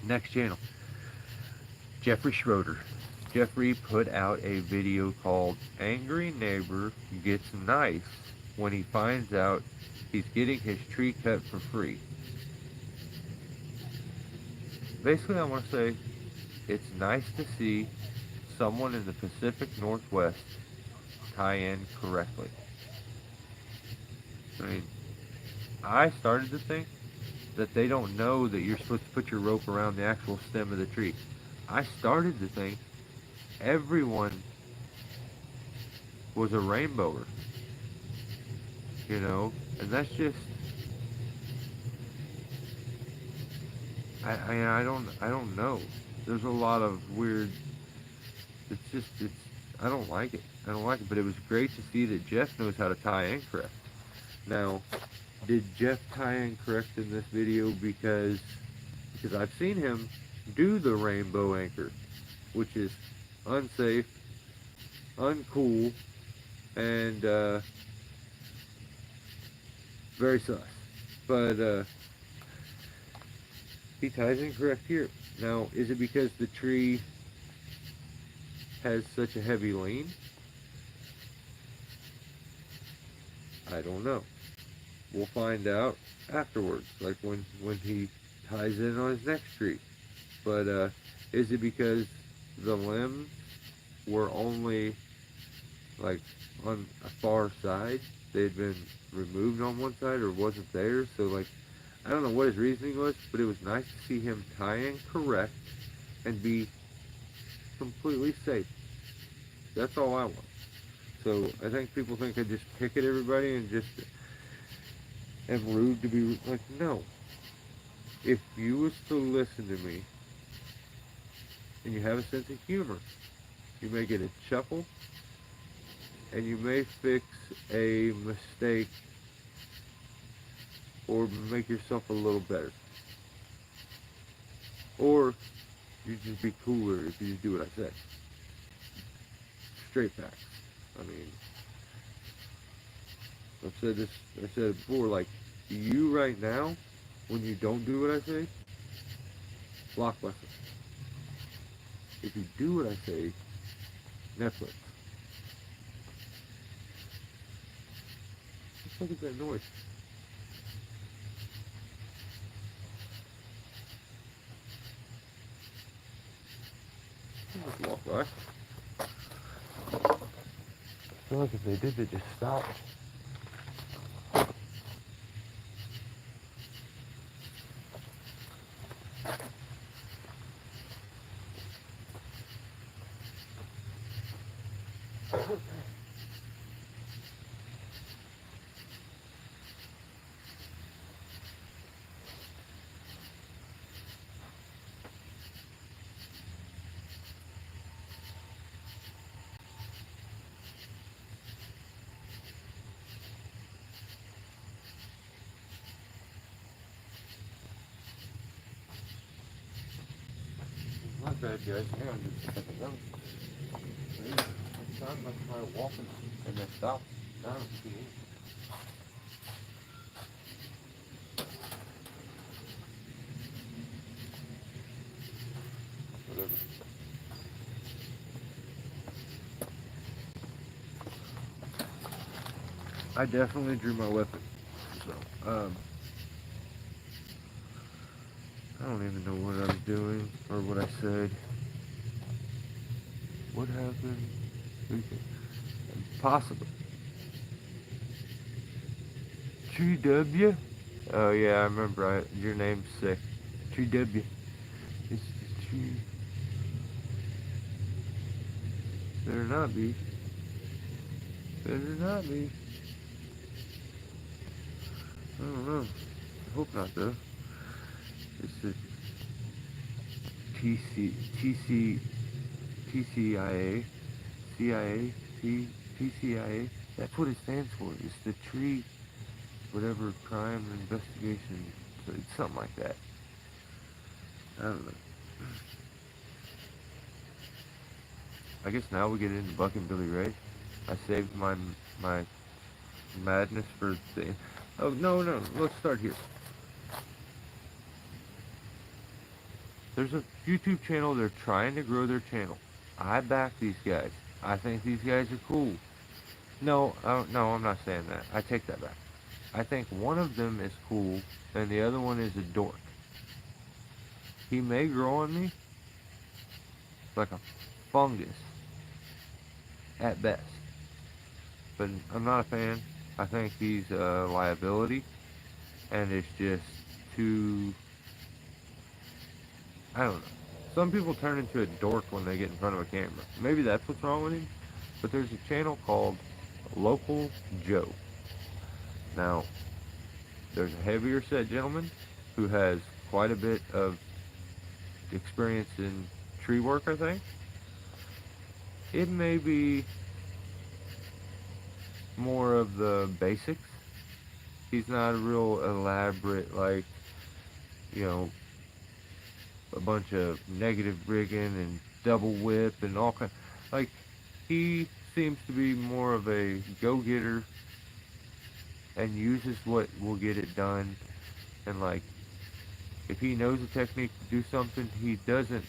Speaker 1: Next channel. Jeffrey Schroeder. Jeffrey put out a video called Angry Neighbor Gets Nice when he finds out he's getting his tree cut for free. Basically, I want to say it's nice to see someone in the Pacific Northwest tie in correctly. I mean, I started to think that they don't know that you're supposed to put your rope around the actual stem of the tree. I started to think everyone was a rainbower, you know, and that's just, I don't know. There's a lot of weird, I don't like it. I don't like it, but it was great to see that Jeff knows how to tie in correct. Now, did Jeff tie in correct in this video because I've seen him do the rainbow anchor, which is unsafe, uncool, and very sus. But he ties in correct here. Now, is it because the tree has such a heavy lean? I don't know. We'll find out afterwards, like when he ties in on his next tree. But is it because the limbs were only like on a far side? They'd been removed on one side or wasn't there? So like, I don't know what his reasoning was, but it was nice to see him tie in correct and be completely safe. That's all I want. So I think people think I just pick at everybody and just am rude to be like, no. If you was to listen to me and you have a sense of humor, you may get a chuckle and you may fix a mistake or make yourself a little better. Or you just be cooler if you just do what I say. Straight facts. I mean, I've said it before, like, you right now, when you don't do what I say, Blockbuster. If you do what I say, Netflix. Just look at that noise. Just walk by. I feel like if they did, they'd just stop. My bad, guys. Hang on just a second. Next time I try walking and then stop. Now it's too easy. Whatever. I definitely drew my weapon. So, I don't even know what I was doing or what I said. What happened? Possibly. Tree W? Oh yeah, I remember. Your name's sick. Tree W. It's the tree. Better not be. Better not be. I don't know. I hope not though. It's the TCIA, CIA, TCIA. That's what it stands for. It's the tree, whatever crime investigation. So it's something like that. I don't know. I guess now we get into Buck and Billy Ray. I saved my madness for the. Oh no, let's start here. There's a YouTube channel, they're trying to grow their channel. I back these guys. I think these guys are cool. No, no, I'm not saying that. I take that back. I think one of them is cool, and the other one is a dork. He may grow on me like a fungus at best, but I'm not a fan. I think he's a liability, and it's just too. I don't know. Some people turn into a dork when they get in front of a camera. Maybe that's what's wrong with him. But there's a channel called Local Joe. Now, there's a heavier set gentleman who has quite a bit of experience in tree work, I think. It may be more of the basics. He's not a real elaborate, like, you know, a bunch of negative rigging and double whip and all kind. Like, he seems to be more of a go-getter and uses what will get it done. And like, if he knows a technique to do something, he doesn't.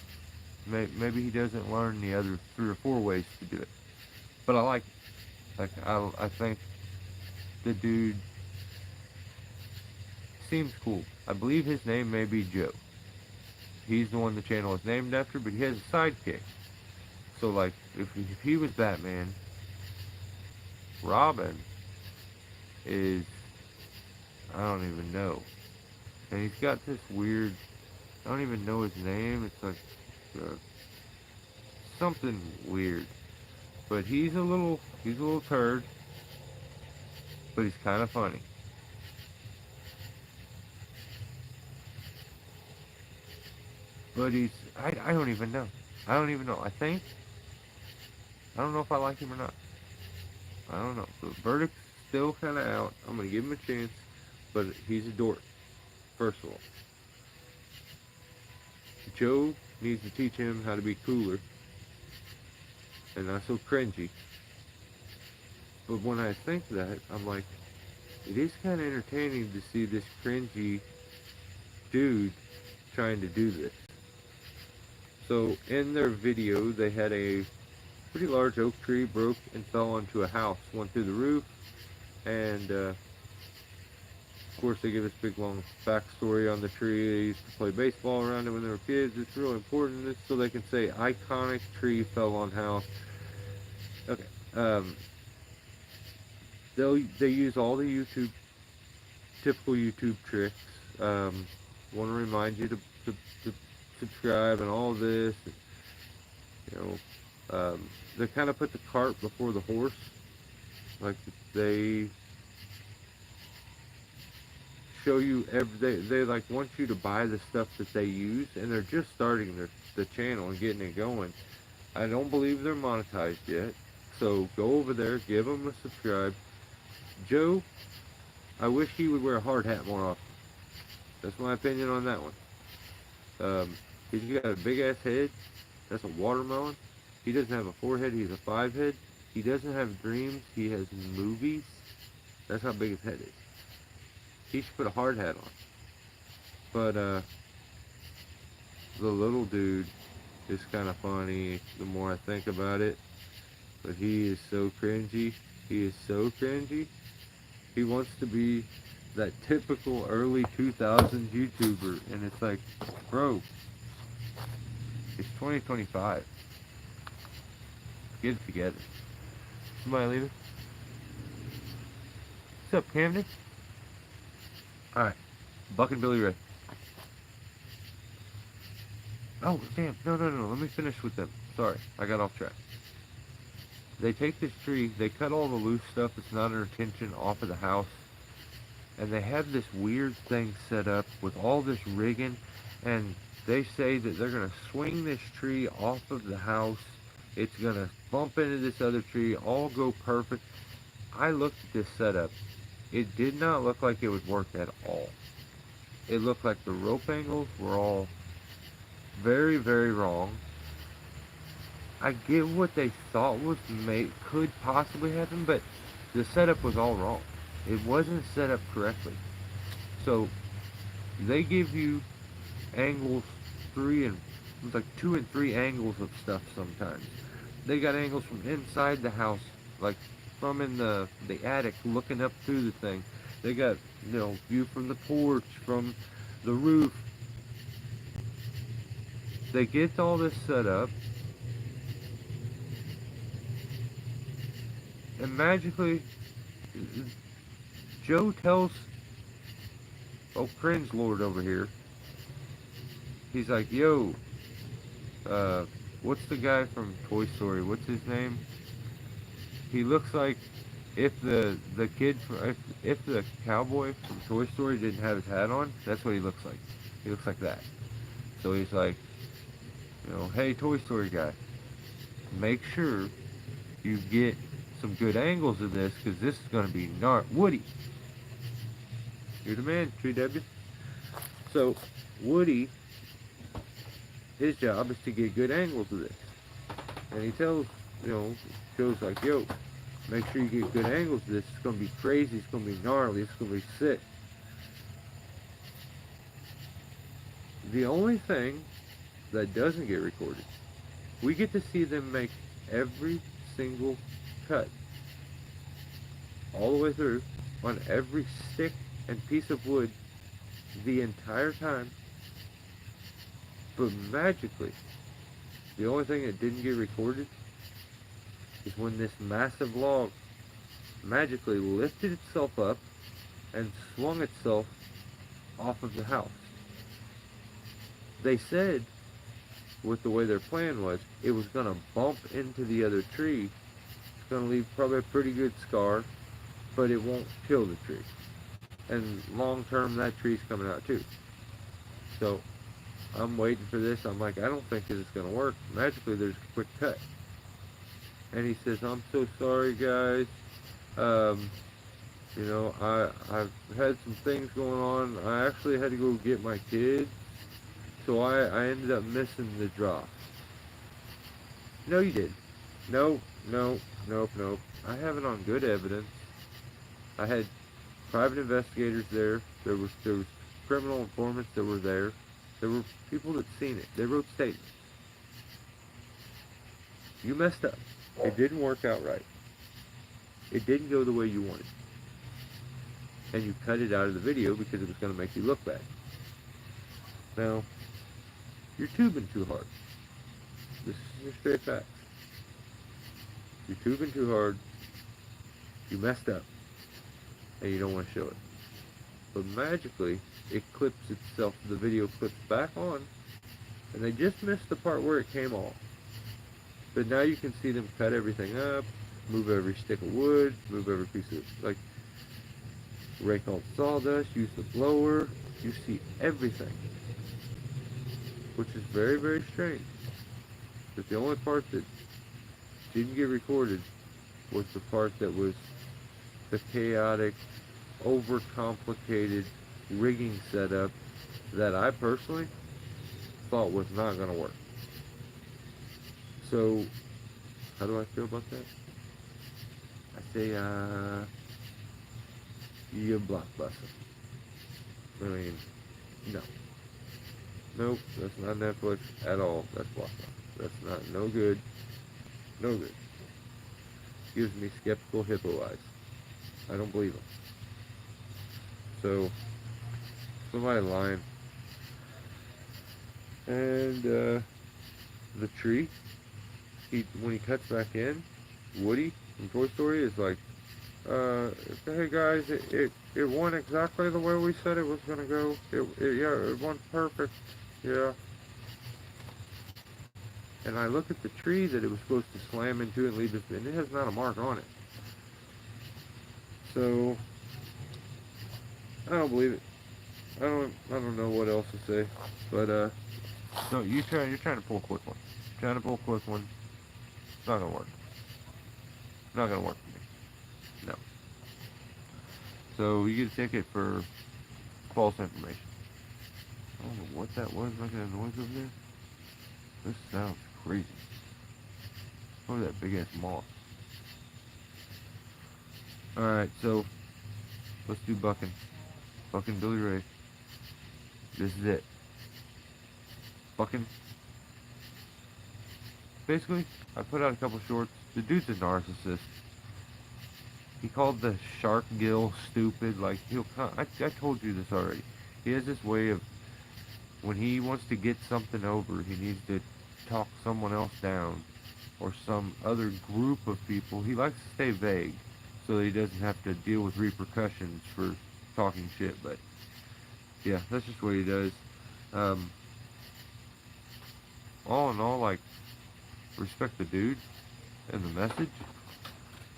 Speaker 1: Maybe he doesn't learn the other 3 or 4 ways to do it. But I like it. Like, I think the dude seems cool. I believe his name may be Joe. He's the one the channel is named after, but he has a sidekick. So like, if he was Batman, Robin is, I don't even know. And he's got this weird, I don't even know his name. It's like something weird. But he's a little turd, but he's kind of funny. But I don't even know. I don't even know. I don't know if I like him or not. I don't know. The verdict's still kind of out. I'm going to give him a chance, but he's a dork, first of all. Joe needs to teach him how to be cooler and not so cringy. But when I think that, I'm like, it is kind of entertaining to see this cringy dude trying to do this. So in their video, they had a pretty large oak tree broke and fell onto a house, went through the roof, and of course they give this big long backstory on the tree. They used to play baseball around it when they were kids. It's really important this so they can say iconic tree fell on house. Okay. They use all the typical YouTube tricks. Want to remind you to subscribe and all this. You know, they kind of put the cart before the horse. Like, they show you they like want you to buy the stuff that they use, and they're just starting the channel and getting it going. I don't believe they're monetized yet, so go over there, give them a subscribe. Joe, I wish he would wear a hard hat more often. That's my opinion on that one. He's got a big ass head. That's a watermelon. He doesn't have a forehead. He's a 5 head. He doesn't have dreams. He has movies. That's how big his head is. He should put a hard hat on. But the little dude is kind of funny the more I think about it. But he is so cringy. He is so cringy. He wants to be that typical early 2000s YouTuber, and it's like, bro, it's 2025. Get it together. Somebody leaving? What's up, Camden? Alright, Buck and Billy Ray. Oh, damn, no, let me finish with them. Sorry, I got off track. They take this tree, they cut all the loose stuff that's not under tension off of the house, and they have this weird thing set up with all this rigging, and they say that they're going to swing this tree off of the house. It's going to bump into this other tree, all go perfect. I looked at this setup. It did not look like it would work at all. It looked like the rope angles were all very, very wrong. I get what they thought could possibly happen, but the setup was all wrong. It wasn't set up correctly. So they give you angles 3 and It's like 2 and 3 angles of stuff sometimes. They got angles from inside the house, like from in the attic, looking up through the thing. They got, view from the porch, from the roof. They get all this set up, and magically, Joe tells, Cringe Lord over here, he's like, yo, what's the guy from Toy Story? What's his name? He looks like if the kid if the cowboy from Toy Story didn't have his hat on, that's what he looks like. He looks like that. So he's like, hey Toy Story guy, make sure you get some good angles of this because this is gonna be Woody. You're the man, Tree W. So Woody, his job is to get good angles of this, and he tells, Joe's like, yo, make sure you get good angles of this. It's going to be crazy. It's going to be gnarly. It's going to be sick. The only thing that doesn't get recorded, we get to see them make every single cut all the way through on every stick and piece of wood the entire time. But magically, the only thing that didn't get recorded is when this massive log magically lifted itself up and swung itself off of the house. They said, with the way their plan was, it was going to bump into the other tree. It's going to leave probably a pretty good scar, but it won't kill the tree. And long term, that tree's coming out too. So I'm waiting for this. I'm like, I don't think this is going to work. Magically, there's a quick cut. And he says, I'm so sorry, guys. I've had some things going on. I actually had to go get my kids. So I ended up missing the drop. No, you did. Nope. I have it on good evidence. I had private investigators there. There was criminal informants that were there. There were people that seen it. They wrote statements. You messed up. It didn't work out right. It didn't go the way you wanted. And you cut it out of the video because it was going to make you look bad. Now, you're tubing too hard. This is your straight facts. You're tubing too hard. You messed up. And you don't want to show it. But magically, it clips itself, the video clips back on, and they just missed the part where it came off. But now you can see them cut everything up, move every stick of wood, move every piece of, rake all the sawdust, use the blower. You see everything, which is very, very strange. But the only part that didn't get recorded was the part that was the chaotic, overcomplicated rigging setup that I personally thought was not going to work. So, how do I feel about that? I say, you blockbuster. I mean, no. Nope, that's not Netflix at all. That's blockbuster. That's not, no good. No good. Gives me skeptical hippo eyes. I don't believe them. So, somebody lying. And, the tree, when he cuts back in, Woody from Toy Story is like, hey guys, it went exactly the way we said it was gonna go. It went perfect. Yeah. And I look at the tree that it was supposed to slam into and leave and it has not a mark on it. So I don't believe it. I don't know what else to say. But no, you're trying to pull a quick one. Trying to pull a quick one. It's not gonna work. Not gonna work for me. No. So you get a ticket for false information. I don't know what that was making a noise over there. This sounds crazy. Look at that big ass moth. Alright, so let's do bucking. Bucking Billy Ray. This is it. Bucking basically, I put out a couple shorts. The dude's a narcissist. He called the shark gill stupid. Like, I told you this already. He has this way of, when he wants to get something over, he needs to talk someone else down or some other group of people. He likes to stay vague so that he doesn't have to deal with repercussions for talking shit. But yeah, that's just what he does. Um, all in all, like, respect the dude and the message,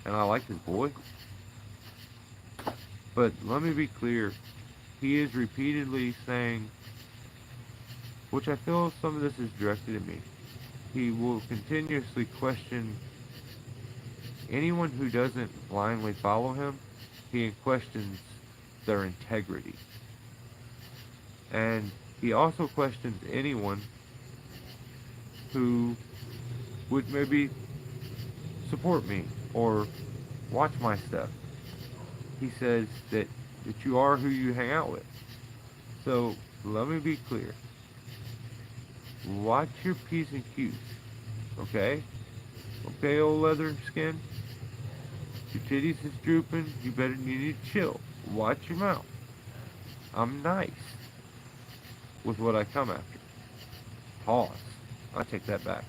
Speaker 1: and I like his boy. But let me be clear, he is repeatedly saying, which I feel some of this is directed at me, he will continuously question anyone who doesn't blindly follow him. He questions their integrity. And he also questions anyone who would maybe support me or watch my stuff. He says that you are who you hang out with. So let me be clear. Watch your P's and Q's. Okay? Okay, old leather skin? Your titties is drooping. You need to chill. Watch your mouth. I'm nice with what I come after. Pause. I take that back.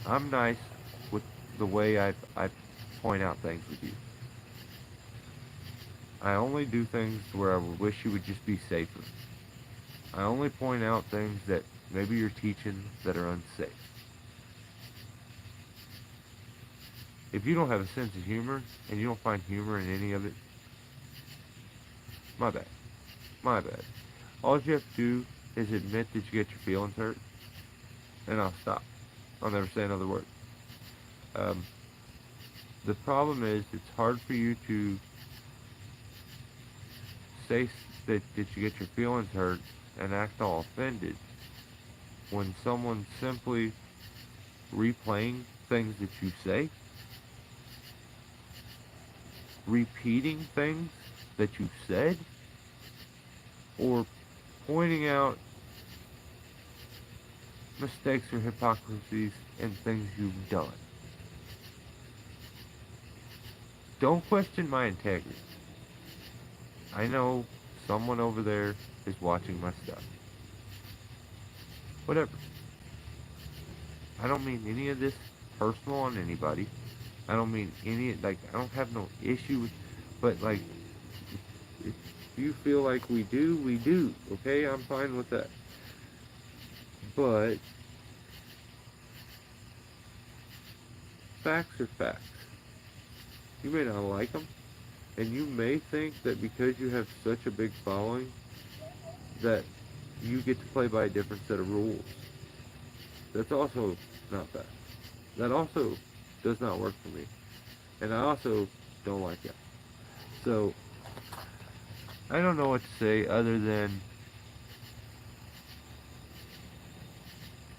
Speaker 1: I'm nice with the way I point out things with you. I only do things where I wish you would just be safer. I only point out things that maybe you're teaching that are unsafe. If you don't have a sense of humor and you don't find humor in any of it, my bad. My bad. All you have to do is admit that you get your feelings hurt, and I'll stop. I'll never say another word. The problem is it's hard for you to say that you get your feelings hurt and act all offended when someone's simply replaying things that you say, repeating things that you said, or pointing out mistakes or hypocrisies in things you've done. Don't question my integrity. I know someone over there is watching my stuff. Whatever. I don't mean any of this personal on anybody. I don't mean any, like, I don't have no issue with, but, like, if you feel like we do, okay? I'm fine with that. But facts are facts. You may not like them, and you may think that because you have such a big following that you get to play by a different set of rules. That's also not fair. That also does not work for me. And I also don't like it. So, I don't know what to say other than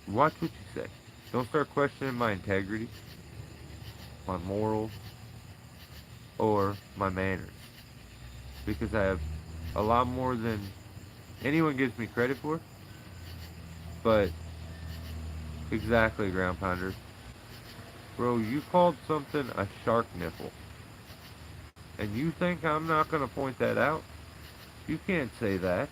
Speaker 1: watch what you say. Don't start questioning my integrity, my morals, or my manners. Because I have a lot more than anyone gives me credit for. But, exactly, Ground Pounder. Bro, you called something a shark nipple. And you think I'm not going to point that out? You can't say that.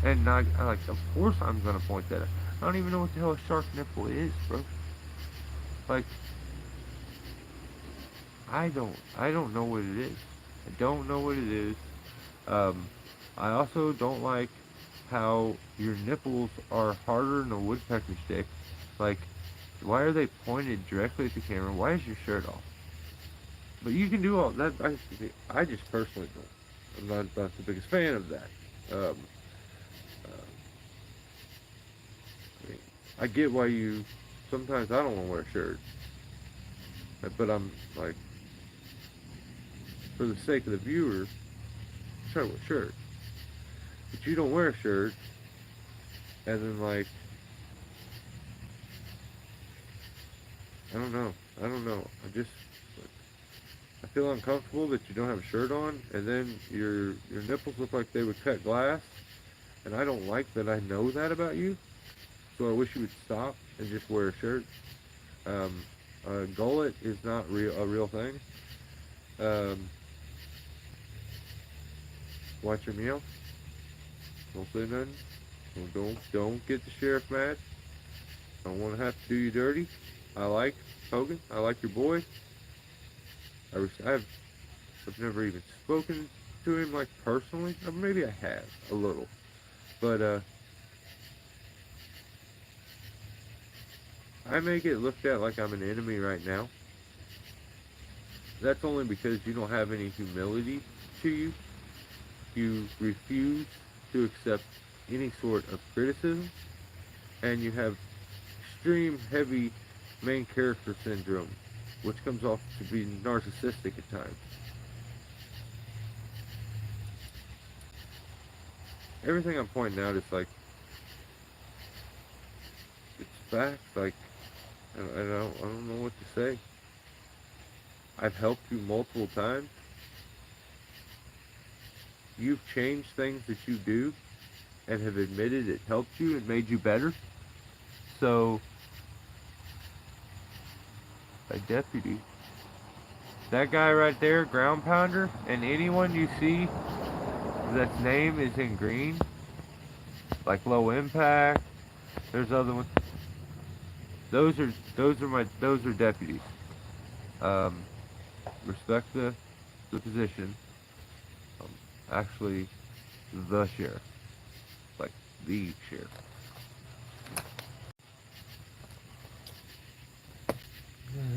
Speaker 1: And not, like, of course I'm going to point that out. I don't even know what the hell a shark nipple is, bro. Like, I don't know what it is. I don't know what it is. I also don't like how your nipples are harder than a woodpecker stick. Like, why are they pointed directly at the camera? Why is your shirt off? But you can do all that. I just personally don't. I'm not the biggest fan of that. I mean, I get why you. Sometimes I don't want to wear a shirt, but I'm like, for the sake of the viewer, try to wear a shirt. But you don't wear a shirt, and then, like, I don't know. I feel uncomfortable that you don't have a shirt on, and then your nipples look like they would cut glass, and I don't like that I know that about you, so I wish you would stop and just wear a shirt. A gullet is not a real thing. Um, watch your meal. Don't say nothing. Don't get the sheriff mad. Don't want to have to do you dirty. I like Hogan. I like your boy. I've never even spoken to him like personally. Or maybe I have a little, but I may get looked at like I'm an enemy right now. That's only because you don't have any humility to you. You refuse to accept any sort of criticism, and you have extreme heavy main character syndrome, which comes off to be narcissistic at times. Everything I'm pointing out is like, it's facts. Like, I don't know what to say. I've helped you multiple times. You've changed things that you do and have admitted it helped you and made you better. So, a deputy, that guy right there, ground pounder, and anyone you see that's name is in green, like low impact, there's other ones. Those are deputies. Um, respect the position. Um, actually, the sheriff, like the sheriff.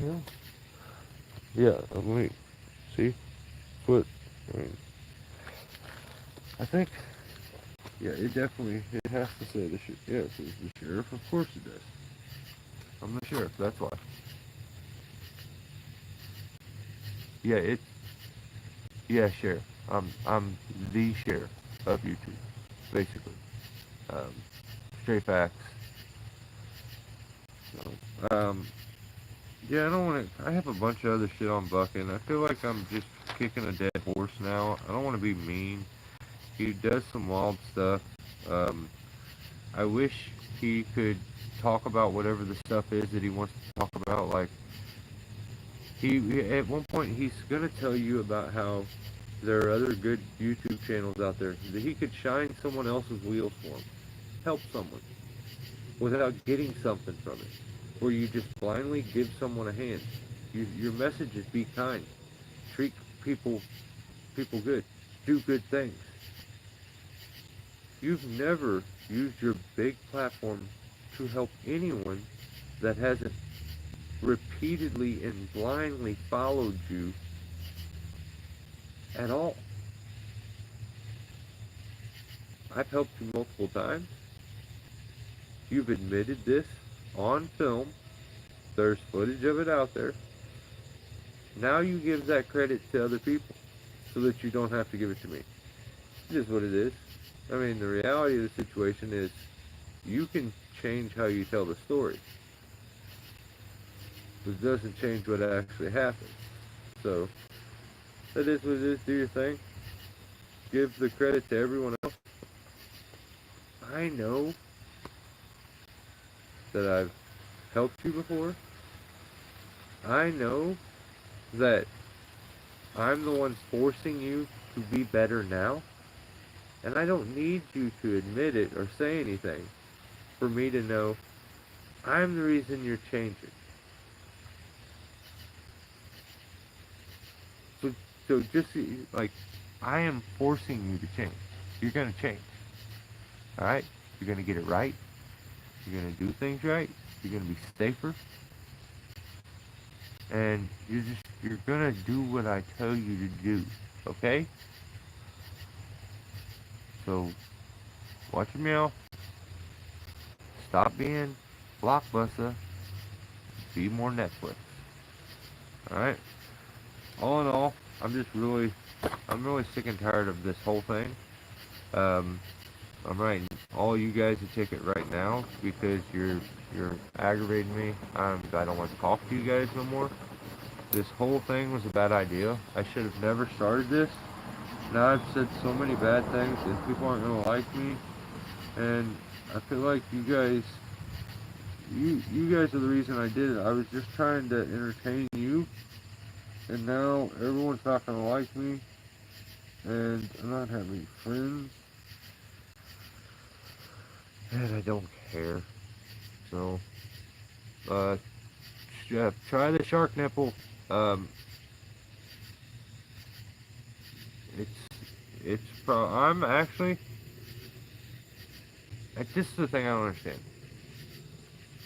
Speaker 1: Yeah. Yeah. I mean, see, but I mean, I think, yeah, it has to say the sheriff. Yeah, it says the sheriff. Of course it does. I'm the sheriff. That's why. Yeah, yeah, sheriff. I'm the sheriff of YouTube, basically. Um, straight facts. So, yeah, I don't want to. I have a bunch of other shit on Bucking. I feel like I'm just kicking a dead horse now. I don't want to be mean. He does some wild stuff. Um, I wish he could talk about whatever the stuff is that he wants to talk about. Like, he at one point he's gonna tell you about how there are other good YouTube channels out there that he could shine someone else's wheels for him, help someone without getting something from it, where you just blindly give someone a hand. Your message is be kind, treat people good, do good things. You've never used your big platform to help anyone that hasn't repeatedly and blindly followed you at all. I've helped you multiple times. You've admitted this on film. There's footage of it out there. Now you give that credit to other people so that you don't have to give it to me. It is what it is. I mean, the reality of the situation is you can change how you tell the story. It doesn't change what actually happened. So, that is what it is. Do your thing. Give the credit to everyone else. I know that I've helped you before. I know that I'm the one forcing you to be better now. And I don't need you to admit it or say anything for me to know I'm the reason you're changing. So just like, I am forcing you to change. You're going to change. Alright? You're going to get it right. You're going to do things right. You're going to be safer. And you're going to do what I tell you to do. Okay? So, watch your mouth. Stop being Blockbuster. Be more Netflix. Alright? All in all, I'm really sick and tired of this whole thing. I'm writing all you guys a ticket right now because you're aggravating me. I don't want to talk to you guys no more. This whole thing was a bad idea. I should have never started this. Now I've said so many bad things and people aren't gonna like me. And I feel like you guys
Speaker 2: you guys are the reason I did it. I was just trying to entertain you, and now everyone's not gonna like me, and I'm not having friends.
Speaker 1: And I don't care. So, uh, try the shark nipple. Um, it's, I'm actually, this is the thing I don't understand.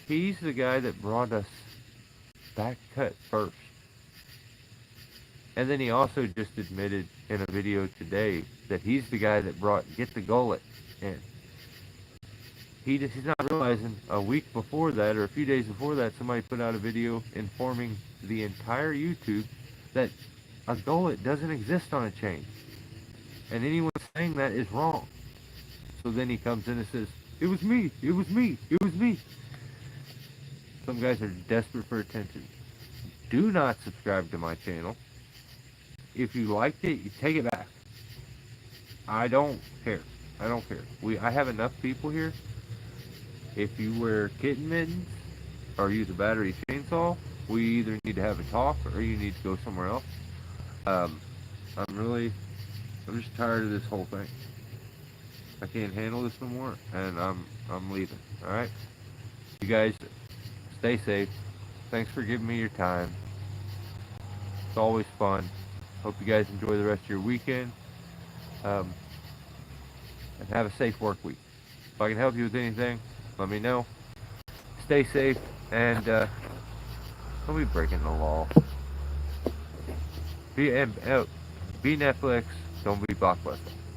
Speaker 1: He's the guy that brought us back cut first. And then he also just admitted in a video today that he's the guy that brought Get the Gullet in. He's not realizing a week before that or a few days before that, somebody put out a video informing the entire YouTube that a gullet doesn't exist on a chain. And anyone saying that is wrong. So then he comes in and says, it was me, it was me, it was me. Some guys are desperate for attention. Do not subscribe to my channel. If you liked it, you take it back. I don't care. I don't care. I have enough people here. If you wear kitten mittens or use a battery chainsaw, we either need to have a talk or you need to go somewhere else. I'm just tired of this whole thing. I can't handle this no more, and I'm leaving. All right, you guys, stay safe. Thanks for giving me your time. It's always fun. Hope you guys enjoy the rest of your weekend, and have a safe work week. If I can help you with anything, let me know. Stay safe, and don't be breaking the law. Be Netflix. Don't be Blockbuster.